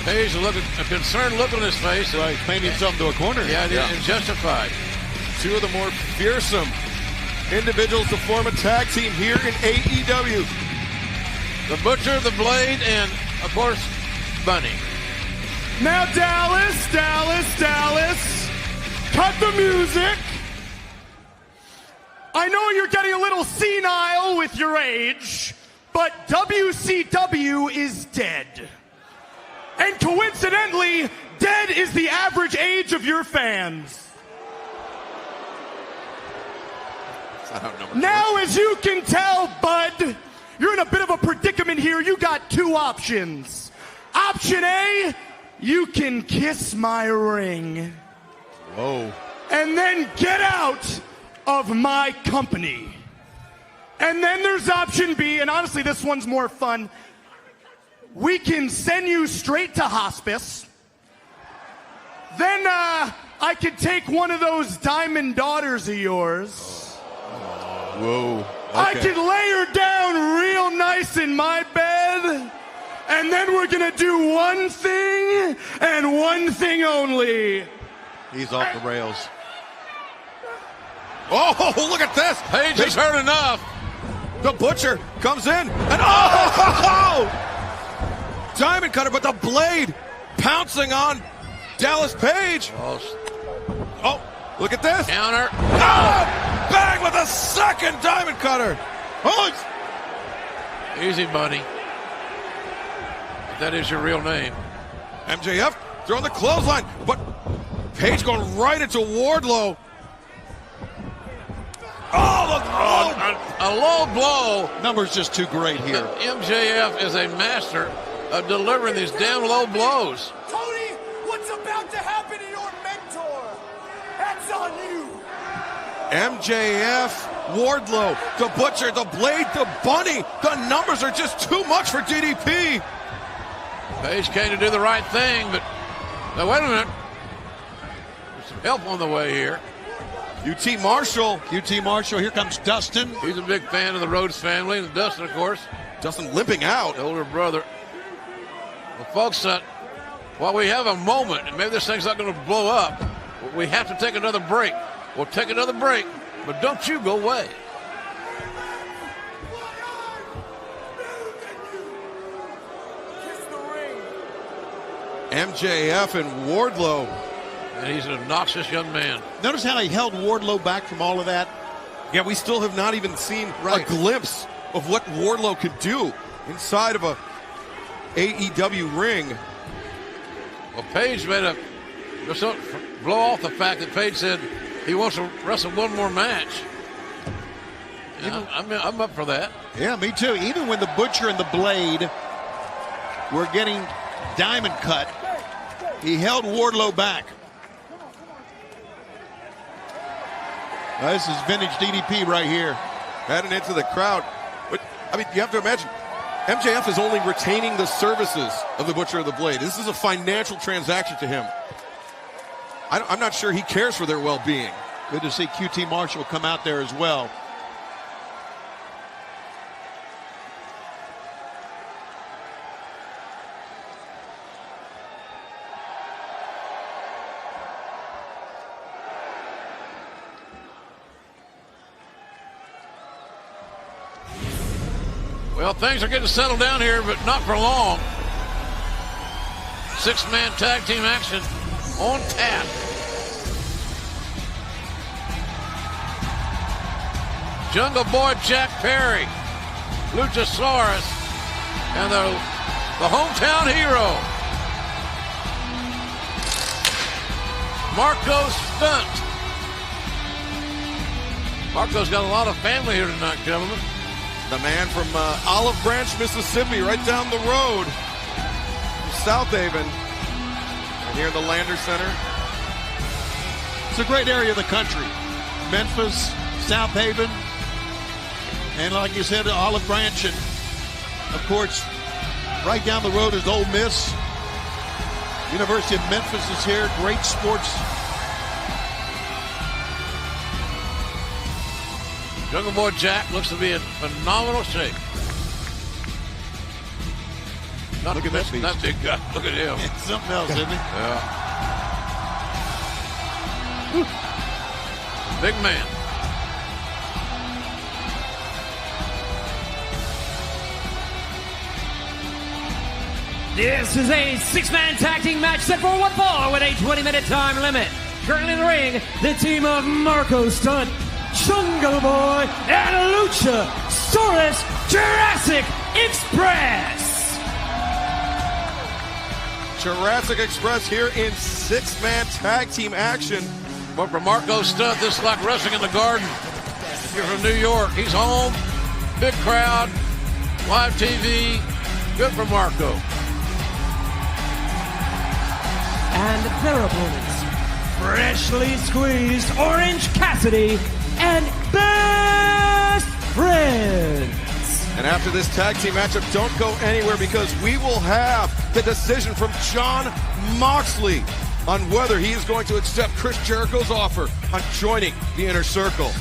Page looking, a concerned look on his face. Right, claiming himself to a corner. Yeah, and justified. Two of the more fearsome individuals to form a tag team here in AEW. The Butcher, the Blade, and, of course, Bunny. Now, Dallas, cut the music. I know you're getting a little senile with your age, but WCW is dead. And coincidentally, dead is the average age of your fans. Now, as you can tell, bud, you're in a bit of a predicament here. You got two options. Option A, you can kiss my ring. Whoa. And then get out of my company. And then there's option B, and honestly, this one's more fun. we can send you straight to hospice. Then I could take one of those diamond daughters of yours. Whoa. Okay. I could lay her down real nice in my bed. And then we're going to do one thing and one thing only. He's off the rails. Oh, look at this. Page has heard enough. The Butcher comes in. And oh! Diamond Cutter, but the blade pouncing on Dallas Page. Oh, look at this. Counter. Oh! Bang with a second Diamond Cutter. Oh, easy, buddy. That is your real name. MJF throwing the clothesline, but Page going right into Wardlow. A low blow. Numbers just too great here. MJF is a master of delivering these damn low blows. Cody, what's about to happen to your mentor? That's on you. MJF, Wardlow, the Butcher, the Blade, the Bunny. The numbers are just too much for DDP. Page came to do the right thing, but now wait a minute. There's some help on the way here. QT Marshall, here comes Dustin. He's a big fan of the Rhodes family, and Dustin, of course. Dustin limping out. The older brother. Well, folks, while we have a moment, and maybe this thing's not going to blow up, we have to take another break. We'll take another break, but don't you go away. MJF and Wardlow. And he's an obnoxious young man. Notice how he held Wardlow back from all of that? Yeah, we still have not even seen a glimpse of what Wardlow could do inside of a AEW ring. Well, Page made just don't blow off the fact that Page said he wants to wrestle one more match. I'm up for that. Yeah, me too. Even when the Butcher and the Blade were getting diamond cut, he held Wardlow back. This is vintage DDP right here. Heading into the crowd. But, I mean, you have to imagine, MJF is only retaining the services of the Butcher of the Blade. This is a financial transaction to him. I'm not sure he cares for their well-being. Good to see QT Marshall come out there as well. Well, things are getting settled down here, but not for long. Six-man tag team action on tap. Jungle Boy Jack Perry, Luchasaurus, and the hometown hero, Marco Stunt. Marco's got a lot of family here tonight, gentlemen. The man from Olive Branch, Mississippi, right down the road from South Haven. And here in the Lander Center. It's a great area of the country. Memphis, South Haven, and like you said, Olive Branch, and of course, right down the road is Ole Miss. University of Memphis is here. Great sports. Jungle Boy Jack looks to be in phenomenal shape. Look at that beast. That big guy. Look at him. It's something else, isn't he? Yeah. Big man. This is a six-man tag team match set for one fall with a 20-minute time limit. Currently in the ring, the team of Marco Stunt, Jungle Boy, and Luchasaurus Jurassic Express. Jurassic Express here in six-man tag team action. But for Marco Stunt, this is like wrestling in the garden. If you're from New York, he's home, big crowd, live TV, good for Marco. And their opponents, freshly squeezed Orange Cassidy and Best Friends. And after this tag team matchup, don't go anywhere because we will have the decision from Jon Moxley on whether he is going to accept Chris Jericho's offer on joining the Inner Circle.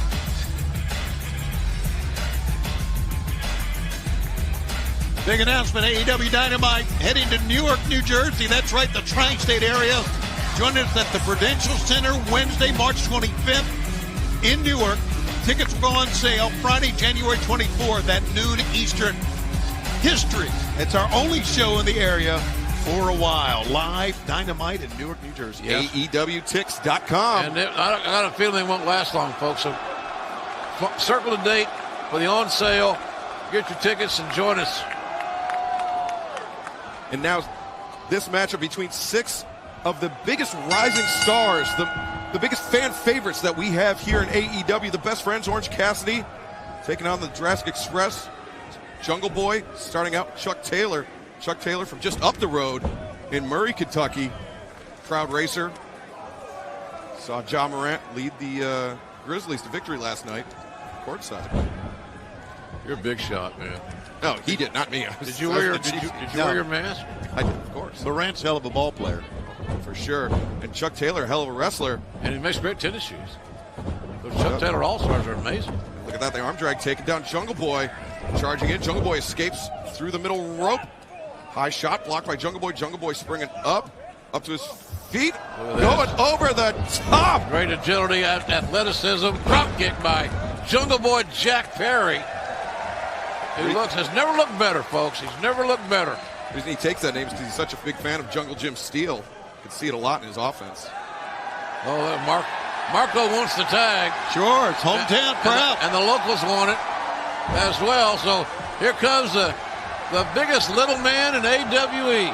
Big announcement, AEW Dynamite heading to Newark, New Jersey. That's right, the tri-state area. Join us at the Prudential Center Wednesday, March 25th in Newark. Tickets will go on sale Friday, January 24th at noon Eastern. History. It's our only show in the area for a while. Live Dynamite in Newark, New Jersey. Yes. AEWTix.com. And I got a feeling they won't last long, folks. So circle the date for the on sale. Get your tickets and join us. And now this matchup between 6 of the biggest rising stars, the biggest fan favorites that we have here in AEW, the Best Friends, Orange Cassidy, taking on the Jurassic Express, Jungle Boy, starting out Chuck Taylor. Chuck Taylor from just up the road in Murray, Kentucky. Crowd racer. Saw Ja Morant lead the Grizzlies to victory last night, courtside. You're a big shot, man. No, he did, not me. Did you wear your mask? I did, of course. Morant's hell of a ball player. For sure. And Chuck Taylor, a hell of a wrestler. And he makes great tennis shoes. Those Chuck Taylor All-Stars are amazing. Look at that, the arm drag taking down Jungle Boy. Charging in, Jungle Boy escapes through the middle rope. High shot blocked by Jungle Boy. Jungle Boy springing up to his feet. Going over the top. Great agility, athleticism. Drop kick by Jungle Boy Jack Perry. He has never looked better, folks. He's never looked better. The reason he takes that name is because he's such a big fan of Jungle Jim Steele. You can see it a lot in his offense. Oh, Marco wants the tag. Sure, it's hometown crowd. And the locals want it as well. So here comes the biggest little man in AWE,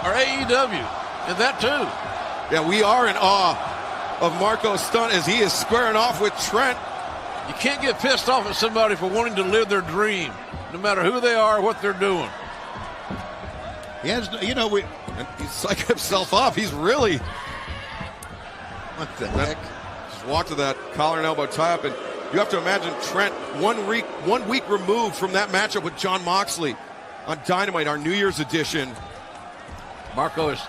or AEW, and that too. Yeah, we are in awe of Marco's stunt as he is squaring off with Trent. You can't get pissed off at somebody for wanting to live their dream, no matter who they are or what they're doing. He has, and he's psyched himself up. He's really. What the heck? Just walked to that collar and elbow tie up, and you have to imagine Trent 1 week removed from that matchup with Jon Moxley on Dynamite, our New Year's edition. Marco is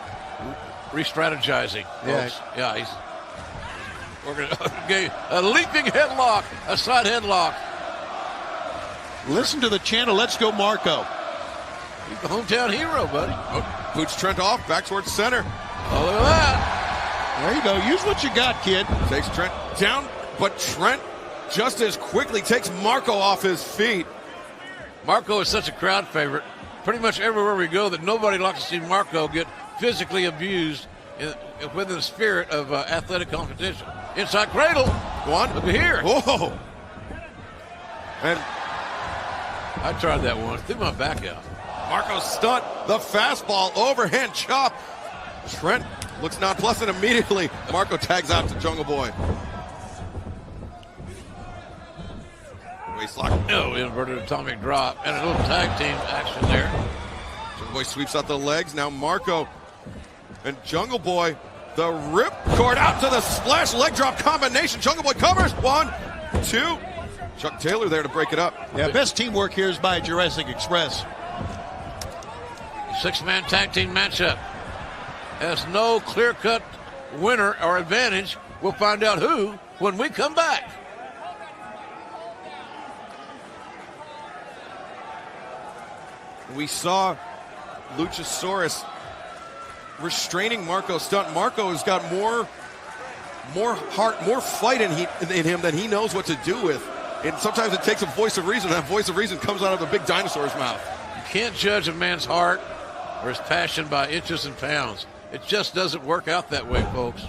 re-strategizing. Yeah, he's working a leaping headlock, a side headlock. Listen to the channel. Let's go, Marco. He's the hometown hero, buddy. Oh, boots Trent off, back towards center. Oh, look at that. There you go. Use what you got, kid. Takes Trent down, but Trent just as quickly takes Marco off his feet. Marco is such a crowd favorite. Pretty much everywhere we go, that nobody likes to see Marco get physically abused within the spirit of athletic competition. Inside cradle. Go on. Look at here. Whoa. And I tried that once. Threw my back out. Marco stunt. The fastball. Overhand chop. Trent looks nonplussant immediately. Marco tags out to Jungle Boy. Waist lock. No, inverted atomic drop. And a little tag team action there. Jungle Boy sweeps out the legs. Now Marco and Jungle Boy. The ripcord out to the splash leg drop combination. Jungle Boy covers. 1, 2. Chuck Taylor there to break it up. Yeah, best teamwork here is by Jurassic Express. 6-man tag team matchup. Has no clear-cut winner or advantage. We'll find out who when we come back. We saw Luchasaurus restraining Marco's stunt. Marco has got more heart, more fight in him than he knows what to do with. And sometimes it takes a voice of reason. That voice of reason comes out of a big dinosaur's mouth. You can't judge a man's heart or his passion by inches and pounds. It just doesn't work out that way, folks.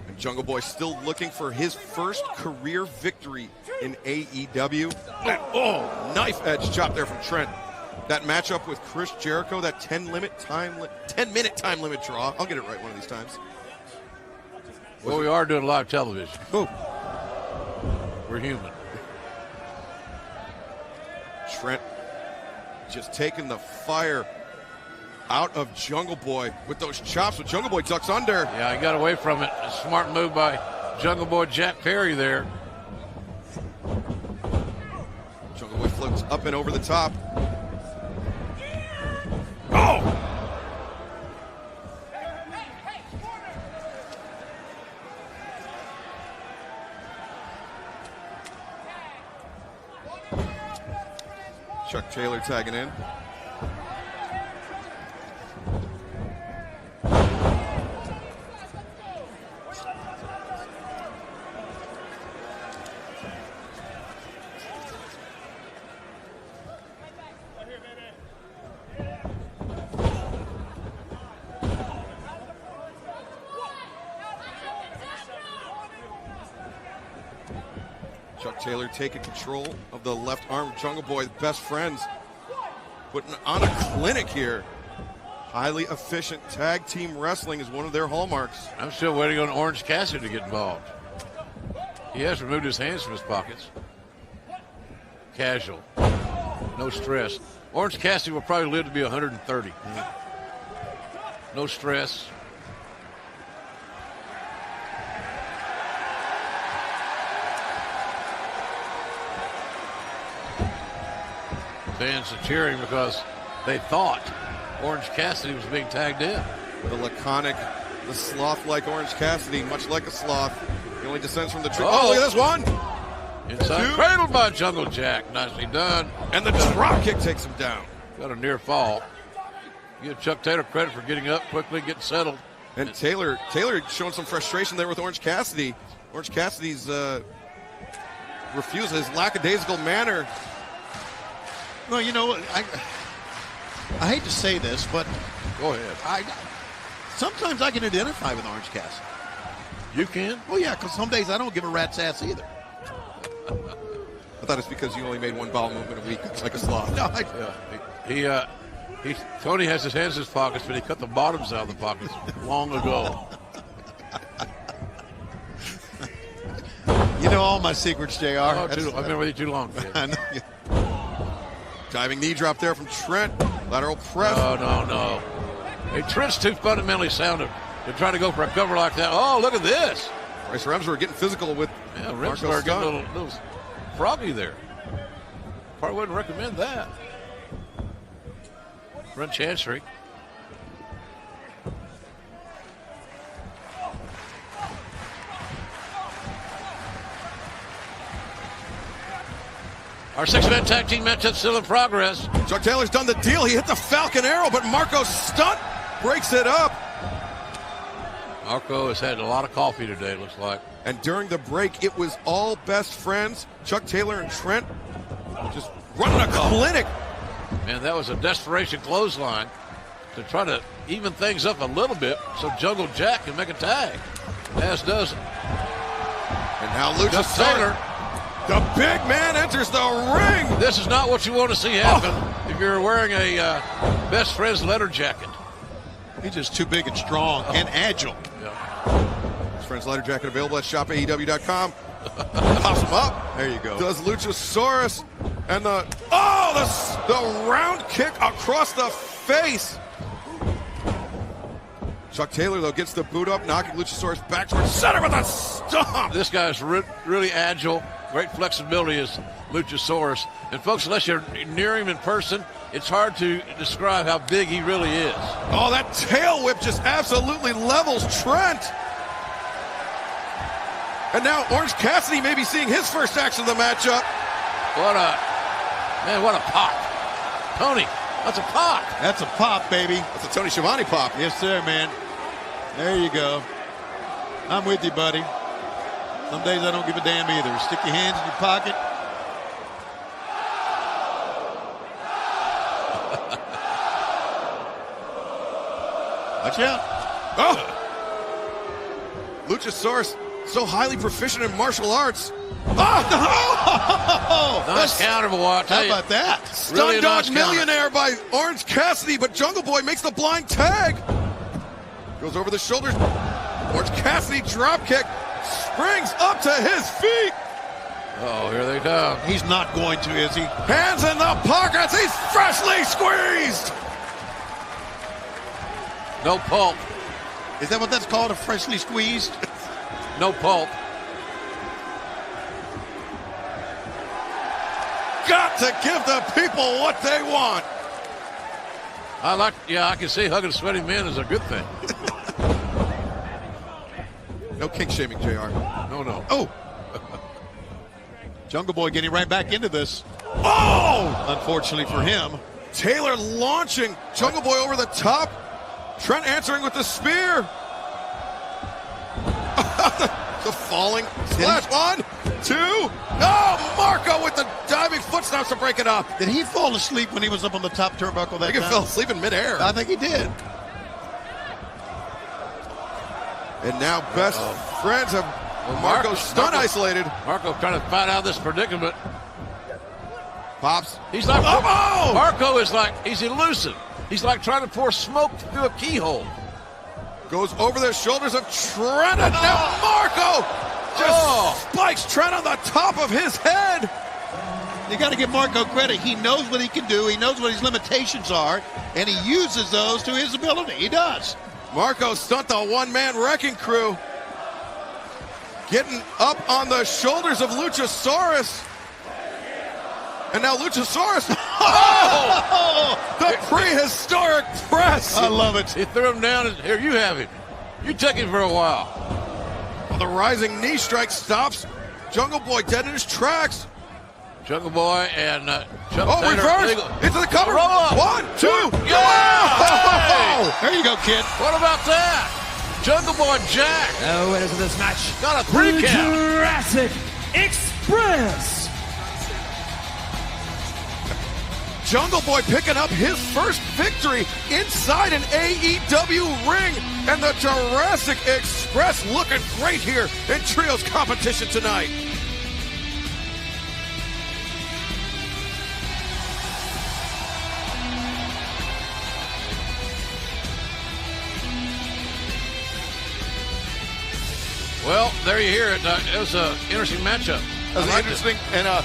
And Jungle Boy still looking for his first career victory in AEW. Oh, knife edge chop there from Trent. That matchup with Chris Jericho, that 10-minute time limit draw. I'll get it right one of these times. Well, we are doing live television. Oh. We're human. Trent just taking the fire out of Jungle Boy with those chops, but Jungle Boy ducks under. Yeah, he got away from it. A smart move by Jungle Boy Jack Perry there. floats up and over the top. Oh! Chuck Taylor tagging in. Chuck Taylor taking control of the left arm of Jungle Boy, best friends, putting on a clinic here. Highly efficient tag team wrestling is one of their hallmarks. I'm still waiting on Orange Cassidy to get involved. He has removed his hands from his pockets. Casual. No stress. Orange Cassidy will probably live to be 130. No stress. Fans are cheering because they thought Orange Cassidy was being tagged in. The laconic, the sloth-like Orange Cassidy, much like a sloth. He only descends from the tree. Oh, look at this one. Inside, cradled by Jungle Jack. Nicely done. And the drop kick takes him down. Got a near fall. Give Chuck Taylor credit for getting up quickly, getting settled. And Taylor showing some frustration there with Orange Cassidy. Orange Cassidy's refusal, his lackadaisical manner. Well, you know, I hate to say this, but go ahead. Sometimes I can identify with Orange Cassidy. You can? Well, yeah, because some days I don't give a rat's ass either. I thought it's because you only made one bowel movement a week, like a sloth. No, Tony has his hands in his pockets, but he cut the bottoms out of the pockets long ago. You know all my secrets, JR. I've been with you too long. I know. Diving knee drop there from Trent. Lateral press. No. Hey, Trent's too fundamentally sound to try to go for a cover like that. Oh, look at this. Bryce Remsler getting physical with Remsler getting a little froggy there. Probably wouldn't recommend that. Front chancery. Our six-man tag team matchup still in progress. Chuck Taylor's done the deal. He hit the Falcon Arrow, but Marco's stunt breaks it up. Marco has had a lot of coffee today, it looks like. And during the break, it was all best friends. Chuck Taylor and Trent just running a clinic. Man, that was a desperation clothesline to try to even things up a little bit so Jungle Jack can make a tag. As does. And now Lucius Taylor. The big man enters the ring. This is not what you want to see happen if you're wearing a best friend's leather jacket. He's just too big and strong and agile. Yeah. Best friend's leather jacket available at shopaew.com. Pops him up. There you go. Does Luchasaurus and the round kick across the face. Chuck Taylor, though, gets the boot up, knocking Luchasaurus back towards center with a stomp. This guy's really agile. Great flexibility is Luchasaurus. And, folks, unless you're near him in person, it's hard to describe how big he really is. Oh, that tail whip just absolutely levels Trent. And now Orange Cassidy may be seeing his first action of the matchup. What a pop. Tony, that's a pop. That's a pop, baby. That's a Tony Schiavone pop. Yes, sir, man. There you go. I'm with you, buddy. Some days I don't give a damn either. Stick your hands in your pocket. Watch out. Oh! Luchasaurus, so highly proficient in martial arts. Oh! Nice counter, but watch. How about that? Stun Dog Millionaire by Orange Cassidy, but Jungle Boy makes the blind tag. Goes over the shoulders. Orange Cassidy drop kick. Springs up to his feet. Oh, here they come. He's not going to, is he? Hands in the pockets. He's freshly squeezed. No pulp. Is that what that's called, a freshly squeezed? No pulp. got to give the people what they want. I can see hugging sweaty men is a good thing. No kink shaming, JR. No. Oh! Jungle Boy getting right back into this. Oh! Unfortunately for him. Taylor launching Jungle Boy over the top. Trent answering with the spear. The falling splash. 1, 2. Oh, Marco with the diving foot stomps to break it up. Did he fall asleep when he was up on the top turnbuckle that I think he fell asleep in midair. I think he did. And now best friends have Marco stun isolated. Marco trying to fight out of this predicament. Pops. He's like, oh! Marco is like, he's elusive. He's like trying to pour smoke through a keyhole. Goes over the shoulders of Trent, and now Marco just spikes Trent on the top of his head. You got to give Marco credit. He knows what he can do. He knows what his limitations are, and he uses those to his ability. He does. Marco stunt the one-man wrecking crew. Getting up on the shoulders of Luchasaurus. And now Luchasaurus, the prehistoric press. I love it. He threw him down, and here, you have him. You take him for a while. Well, the rising knee strike stops Jungle Boy dead in his tracks. Jungle Boy and Chuck Taylor. Reverse into the cover. Roll up. 1, 2. Yeah! Oh! There you go, kid. What about that? Jungle Boy Jack. No winners of this match. Got a 3 count. Jurassic Express. Jungle Boy picking up his first victory inside an AEW ring. And the Jurassic Express looking great here in trios competition tonight. Well, there you hear it. It was an interesting matchup. It was interesting and a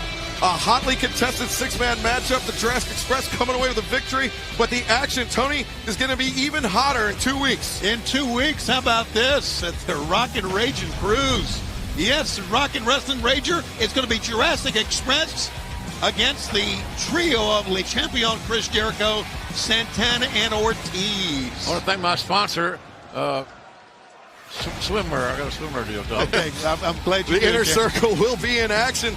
hotly contested 6-man matchup. The Jurassic Express coming away with a victory. But the action, Tony, is going to be even hotter in 2 weeks. In 2 weeks, how about this? At the Rockin' Raging Cruise. Yes, Rockin' Wrestling Rager. It's going to be Jurassic Express against the trio of Le Champion Chris Jericho, Santana, and Ortiz. I want to thank my sponsor, Swimwear. I got a swimwear deal, Tom. Okay, I'm glad you The did. Inner Circle will be in action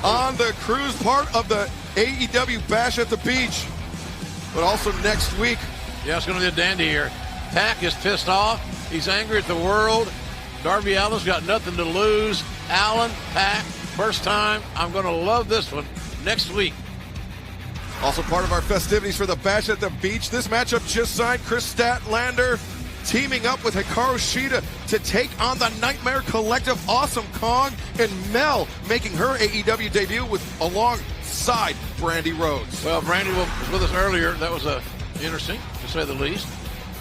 on the cruise, part of the AEW Bash at the Beach. But also next week. Yeah, it's going to be a dandy here. Pac is pissed off. He's angry at the world. Darby Allin's got nothing to lose. Allen, Pac, first time. I'm going to love this one next week. Also part of our festivities for the Bash at the Beach. This matchup just signed Chris Statlander teaming up with Hikaru Shida to take on the Nightmare Collective, Awesome Kong, and Mel making her AEW debut alongside Brandy Rhodes. Well, Brandy was with us earlier. That was interesting, to say the least.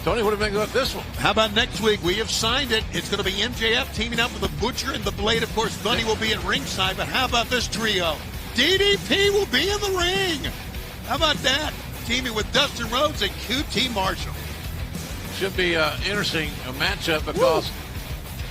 Tony, what do you think about this one? How about next week? We have signed it. It's going to be MJF teaming up with the Butcher and the Blade. Of course, Bunny will be at ringside, but how about this trio? DDP will be in the ring. How about that? Teaming with Dustin Rhodes and QT Marshall. Should be interesting matchup because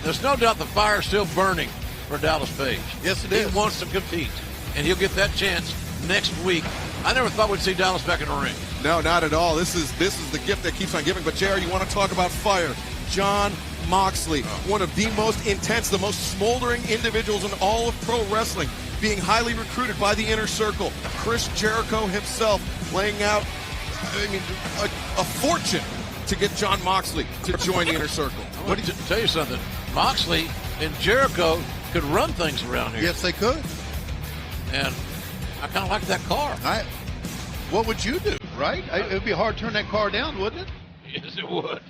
there's no doubt the fire's still burning for Dallas Page. Yes, it is. is. He wants to compete, and he'll get that chance next week. I never thought we'd see Dallas back in the ring. No, not at all. This is the gift that keeps on giving. But, JR, you want to talk about fire. Jon Moxley, one of the most intense, the most smoldering individuals in all of pro wrestling, being highly recruited by the Inner Circle. Chris Jericho himself laying out, a fortune to get Jon Moxley to join the Inner Circle. I want to tell you something. Moxley and Jericho could run things around here. Yes, they could. And I kind of like that car. What would you do, right? It would be hard to turn that car down, wouldn't it? Yes, it would.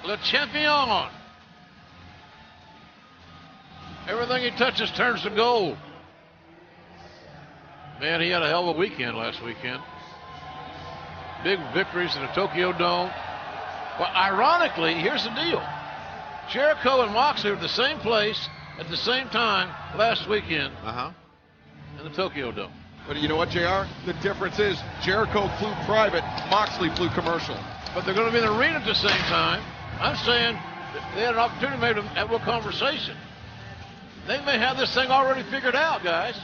Le Champion. Everything he touches turns to gold. Man, he had a hell of a weekend last weekend. Big victories in the Tokyo Dome. Well, ironically, here's the deal. Jericho and Moxley were at the same place at the same time last weekend in the Tokyo Dome. But you know what, JR? The difference is Jericho flew private, Moxley flew commercial. But they're going to be in the arena at the same time. I'm saying that they had an opportunity maybe to have a conversation. They may have this thing already figured out, guys.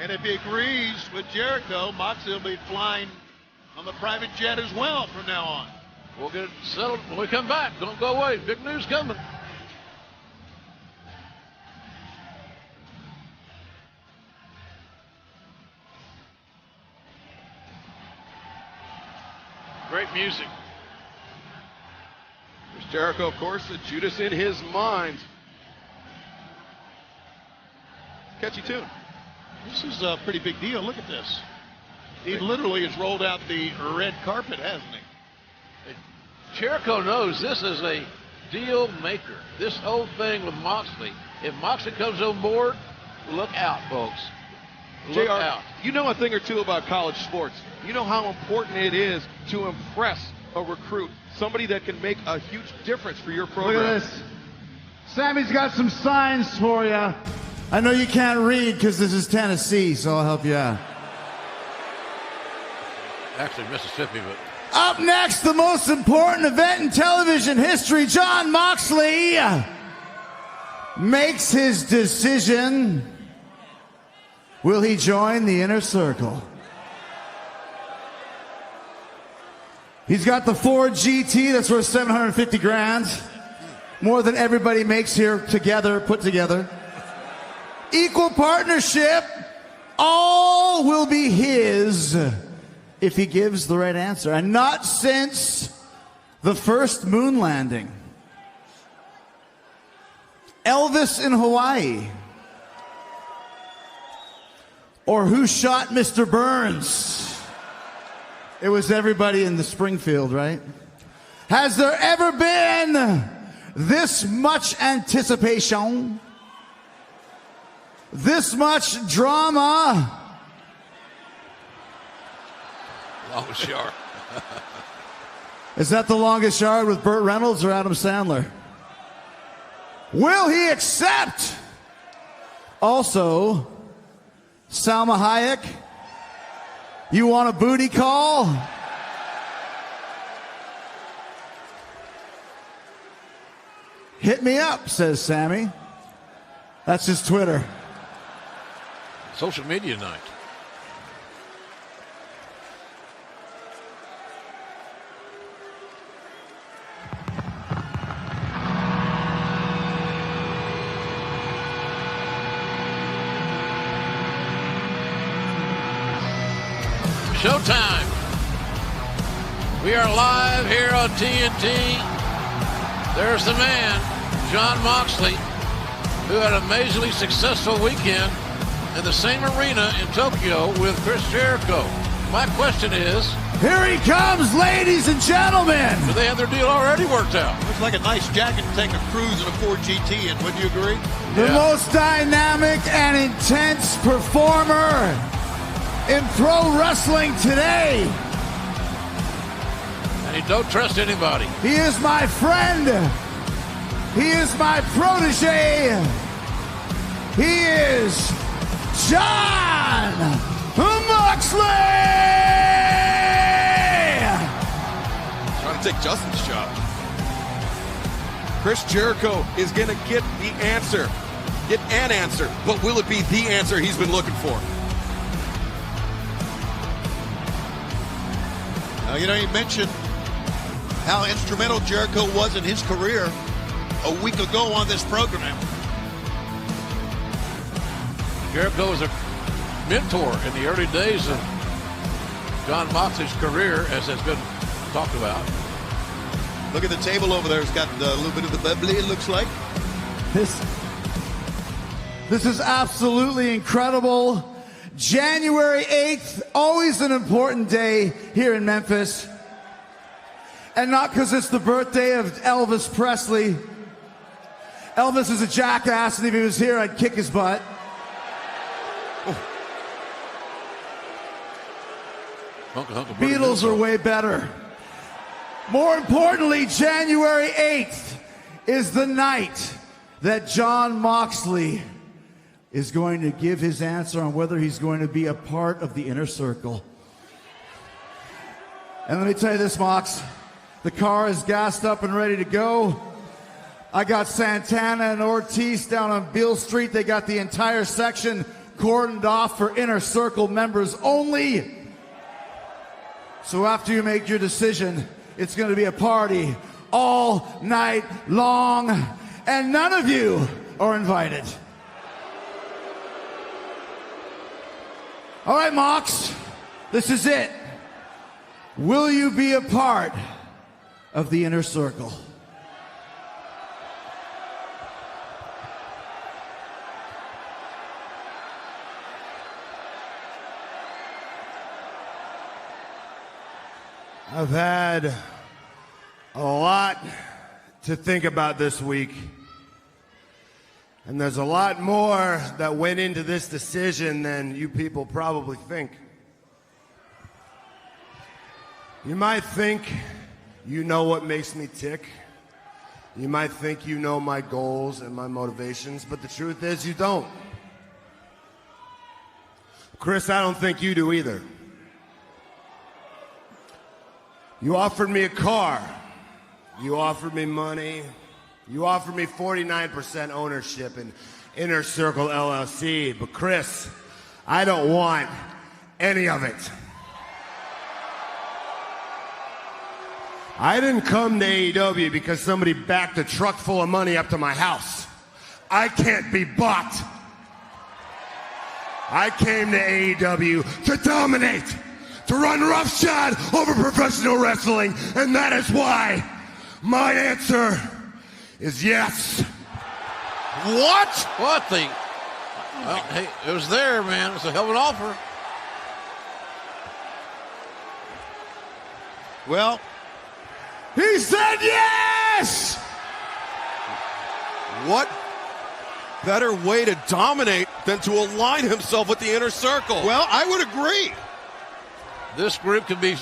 And if he agrees with Jericho, Moxley will be flying on the private jet as well from now on. We'll get it settled when we come back. Don't go away. Big news coming. Great music. There's Jericho, of course, the Judas in his mind. Catchy tune. This is a pretty big deal. Look at this. He literally has rolled out the red carpet, hasn't he? Jericho knows this is a deal maker. This whole thing with Moxley. If Moxley comes on board, look out, folks. Look out. You know a thing or two about college sports. You know how important it is to impress a recruit, somebody that can make a huge difference for your program. Look at this. Sammy's got some signs for you. I know you can't read because this is Tennessee, so I'll help you out. Actually, Mississippi, but... Up next, the most important event in television history. Jon Moxley makes his decision. Will he join the Inner Circle? He's got the Ford GT that's worth $750 grand. More than everybody makes here together, put together. Equal partnership. All will be his if he gives the right answer. And not since the first moon landing. Elvis in Hawaii. Or who shot Mr. Burns? It was everybody in the Springfield, right? Has there ever been this much anticipation? This much drama? Longest yard. Is that the longest yard with Burt Reynolds or Adam Sandler? Will he accept? Also, Salma Hayek, you want a booty call? Hit me up, says Sammy. That's his Twitter. Social media night. Showtime. We are live here on TNT. There's the man, Jon Moxley, who had an amazingly successful weekend in the same arena in Tokyo with Chris Jericho. My question is... Here he comes, ladies and gentlemen! Do they have their deal already worked out? Looks like a nice jacket to take a cruise in a Ford GT in, wouldn't you agree? The most dynamic and intense performer in pro wrestling today. And he don't trust anybody. He is my friend. He is my protege. He is Jon Moxley! Trying to take Justin's job. Chris Jericho is going to get the answer. Get an answer. But will it be the answer he's been looking for? Now, you know, you mentioned how instrumental Jericho was in his career a week ago on this program. Jericho was a mentor in the early days of Jon Moxley's career, as has been talked about. Look at the table over there. It's got a little bit of the bubbly, it looks like. This is absolutely incredible. January 8th, always an important day here in Memphis. And not because it's the birthday of Elvis Presley. Elvis is a jackass, and if he was here, I'd kick his butt. Beatles are way better. More importantly, January 8th is the night that Jon Moxley is going to give his answer on whether he's going to be a part of the Inner Circle. And let me tell you this, Mox. The car is gassed up and ready to go. I got Santana and Ortiz down on Beale Street. They got the entire section cordoned off for Inner Circle members only. So after you make your decision, it's going to be a party all night long, and none of you are invited. All right, Mox, this is it. Will you be a part of the Inner Circle? I've had a lot to think about this week. And there's a lot more that went into this decision than you people probably think. You might think you know what makes me tick. You might think you know my goals and my motivations, but the truth is you don't. Chris, I don't think you do either. You offered me a car. You offered me money. You offered me 49% ownership in Inner Circle LLC. But Chris, I don't want any of it. I didn't come to AEW because somebody backed a truck full of money up to my house. I can't be bought. I came to AEW to dominate, to run roughshod over professional wrestling, and that is why my answer is yes. What? What the? Well, hey, it was there, man. It's a hell of an offer. Well, he said yes! What better way to dominate than to align himself with the Inner Circle? Well, I would agree. This group can be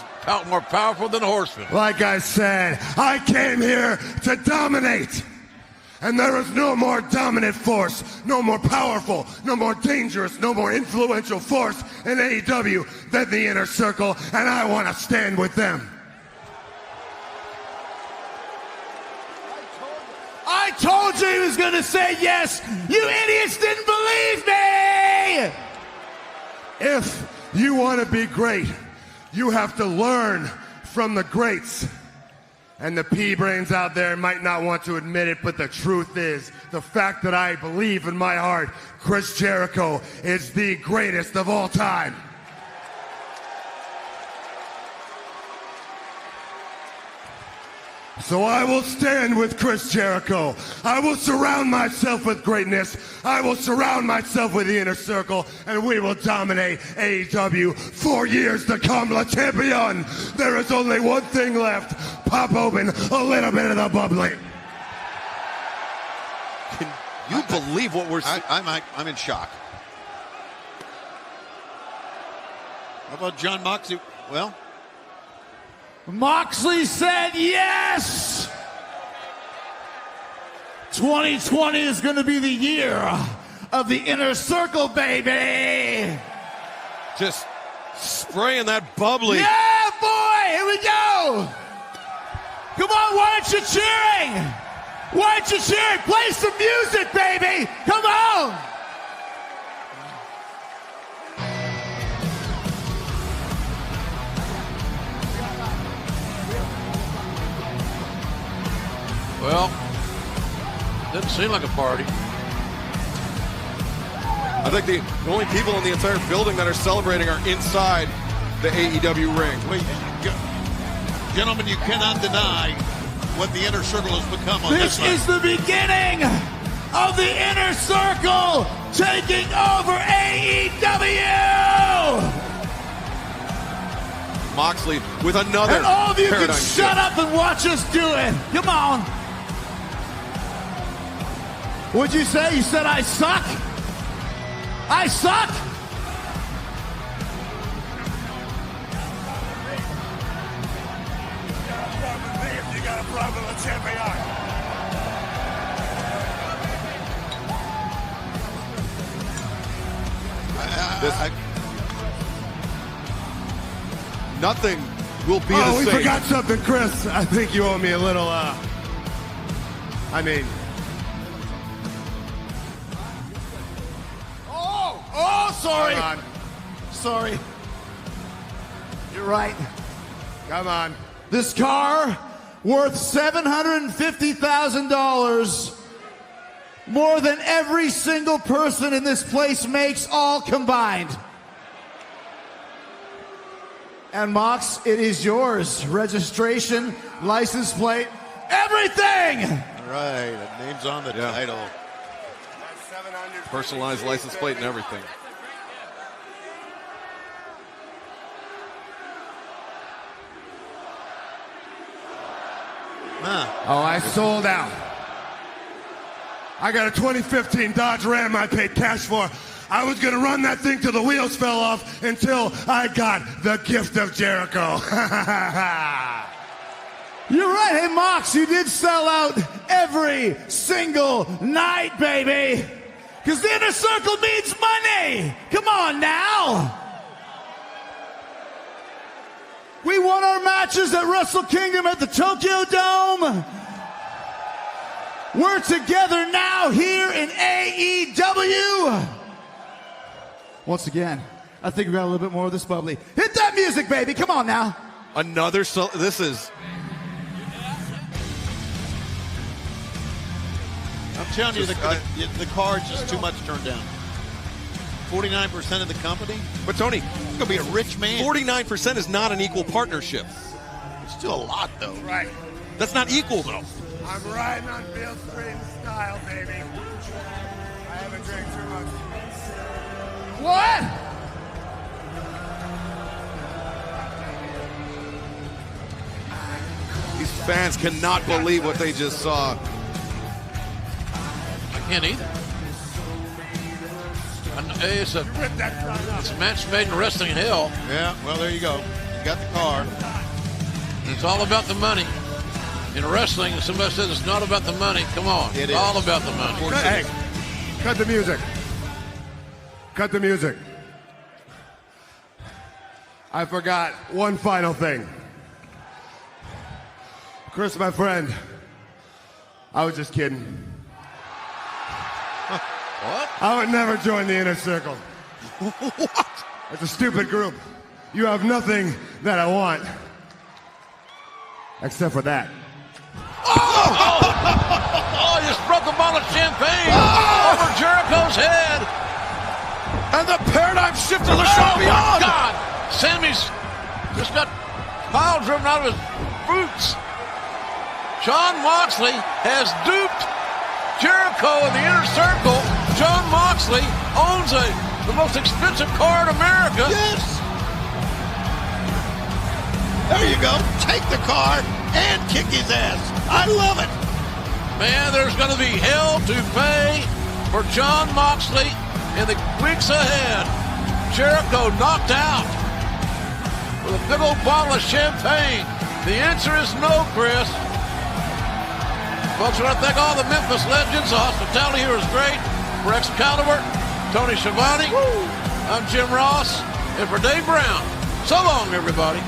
more powerful than the Horsemen. Like I said, I came here to dominate. And there is no more dominant force, no more powerful, no more dangerous, no more influential force in AEW than the Inner Circle, and I want to stand with them. I told you he was going to say yes. You idiots didn't believe me! If you want to be great, you have to learn from the greats. And the pea-brains out there might not want to admit it, but the truth is, the fact that I believe in my heart, Chris Jericho is the greatest of all time. So I will stand with Chris Jericho. I will surround myself with greatness. I will surround myself with the Inner Circle, and we will dominate AEW for years to come, La Champion. There is only one thing left. Pop open a little bit of the bubbly. Can you believe what we're seeing? I'm in shock. How about John Moxley? Well, Moxley said yes! 2020 is going to be the year of the Inner Circle, baby! Just spraying that bubbly. Yeah, boy! Here we go! Come on, why aren't you cheering? Why aren't you cheering? Play some music, baby! Come on! Well, didn't seem like a party. I think the only people in the entire building that are celebrating are inside the AEW ring. Wait, gentlemen, you cannot deny what the Inner Circle has become on this This is the beginning of the Inner Circle taking over AEW! Moxley with another And all of you can paradigm shut shift. up and watch us do it. Come on. What'd you say? You said I suck? I suck? You got a problem with champion. Nothing will be Oh, the we same. forgot something, Chris. I think you owe me a little, sorry. Come on. Sorry. You're right. Come on. This car, worth $750,000, more than every single person in this place makes all combined. And Mox, it is yours. Registration, license plate, everything! All right, the name's on the title. Personalized license plate and everything. Oh, I sold out. I got a 2015 Dodge Ram I paid cash for. I was going to run that thing till the wheels fell off until I got the gift of Jericho. You're right, hey Mox, you did sell out every single night, baby. Because the Inner Circle needs money. Come on now. We won our matches at Wrestle Kingdom at the Tokyo Dome. We're together now here in AEW. Once again, I think we got a little bit more of this bubbly. Hit that music, baby. Come on now. Another, this is. I'm telling you, the card's just too much turned down. 49% of the company? But Tony, you're going to be a rich man. 49% is not an equal partnership. It's still a lot, though. Right. That's not equal, though. I'm riding on Bill Stream style, baby. I haven't drank too much. What? These fans cannot believe what they just saw. I can't either. It's a match made in wrestling hell. Yeah, well, there you go. You got the card. It's all about the money. In wrestling, if somebody says it's not about the money, come on. It's all about the money. Hey, cut the music. Cut the music. I forgot one final thing. Chris, my friend, I was just kidding. What? I would never join the Inner Circle. What? It's a stupid group. You have nothing that I want. Except for that. Oh, he just broke a bottle of champagne over Jericho's head. And the paradigm shift of the show beyond. God, Sammy's just got pile driven out of his boots. Jon Moxley has duped Jericho in the Inner Circle. Jon Moxley owns the most expensive car in America. Yes. There you go. Take the car and kick his ass. I love it. Man, there's going to be hell to pay for Jon Moxley in the weeks ahead. Jericho knocked out with a big old bottle of champagne. The answer is no, Chris. Folks, I want to thank all the Memphis legends. The hospitality here is great. For Excalibur, Tony Schiavone, I'm Jim Ross, and for Dave Brown, so long, everybody.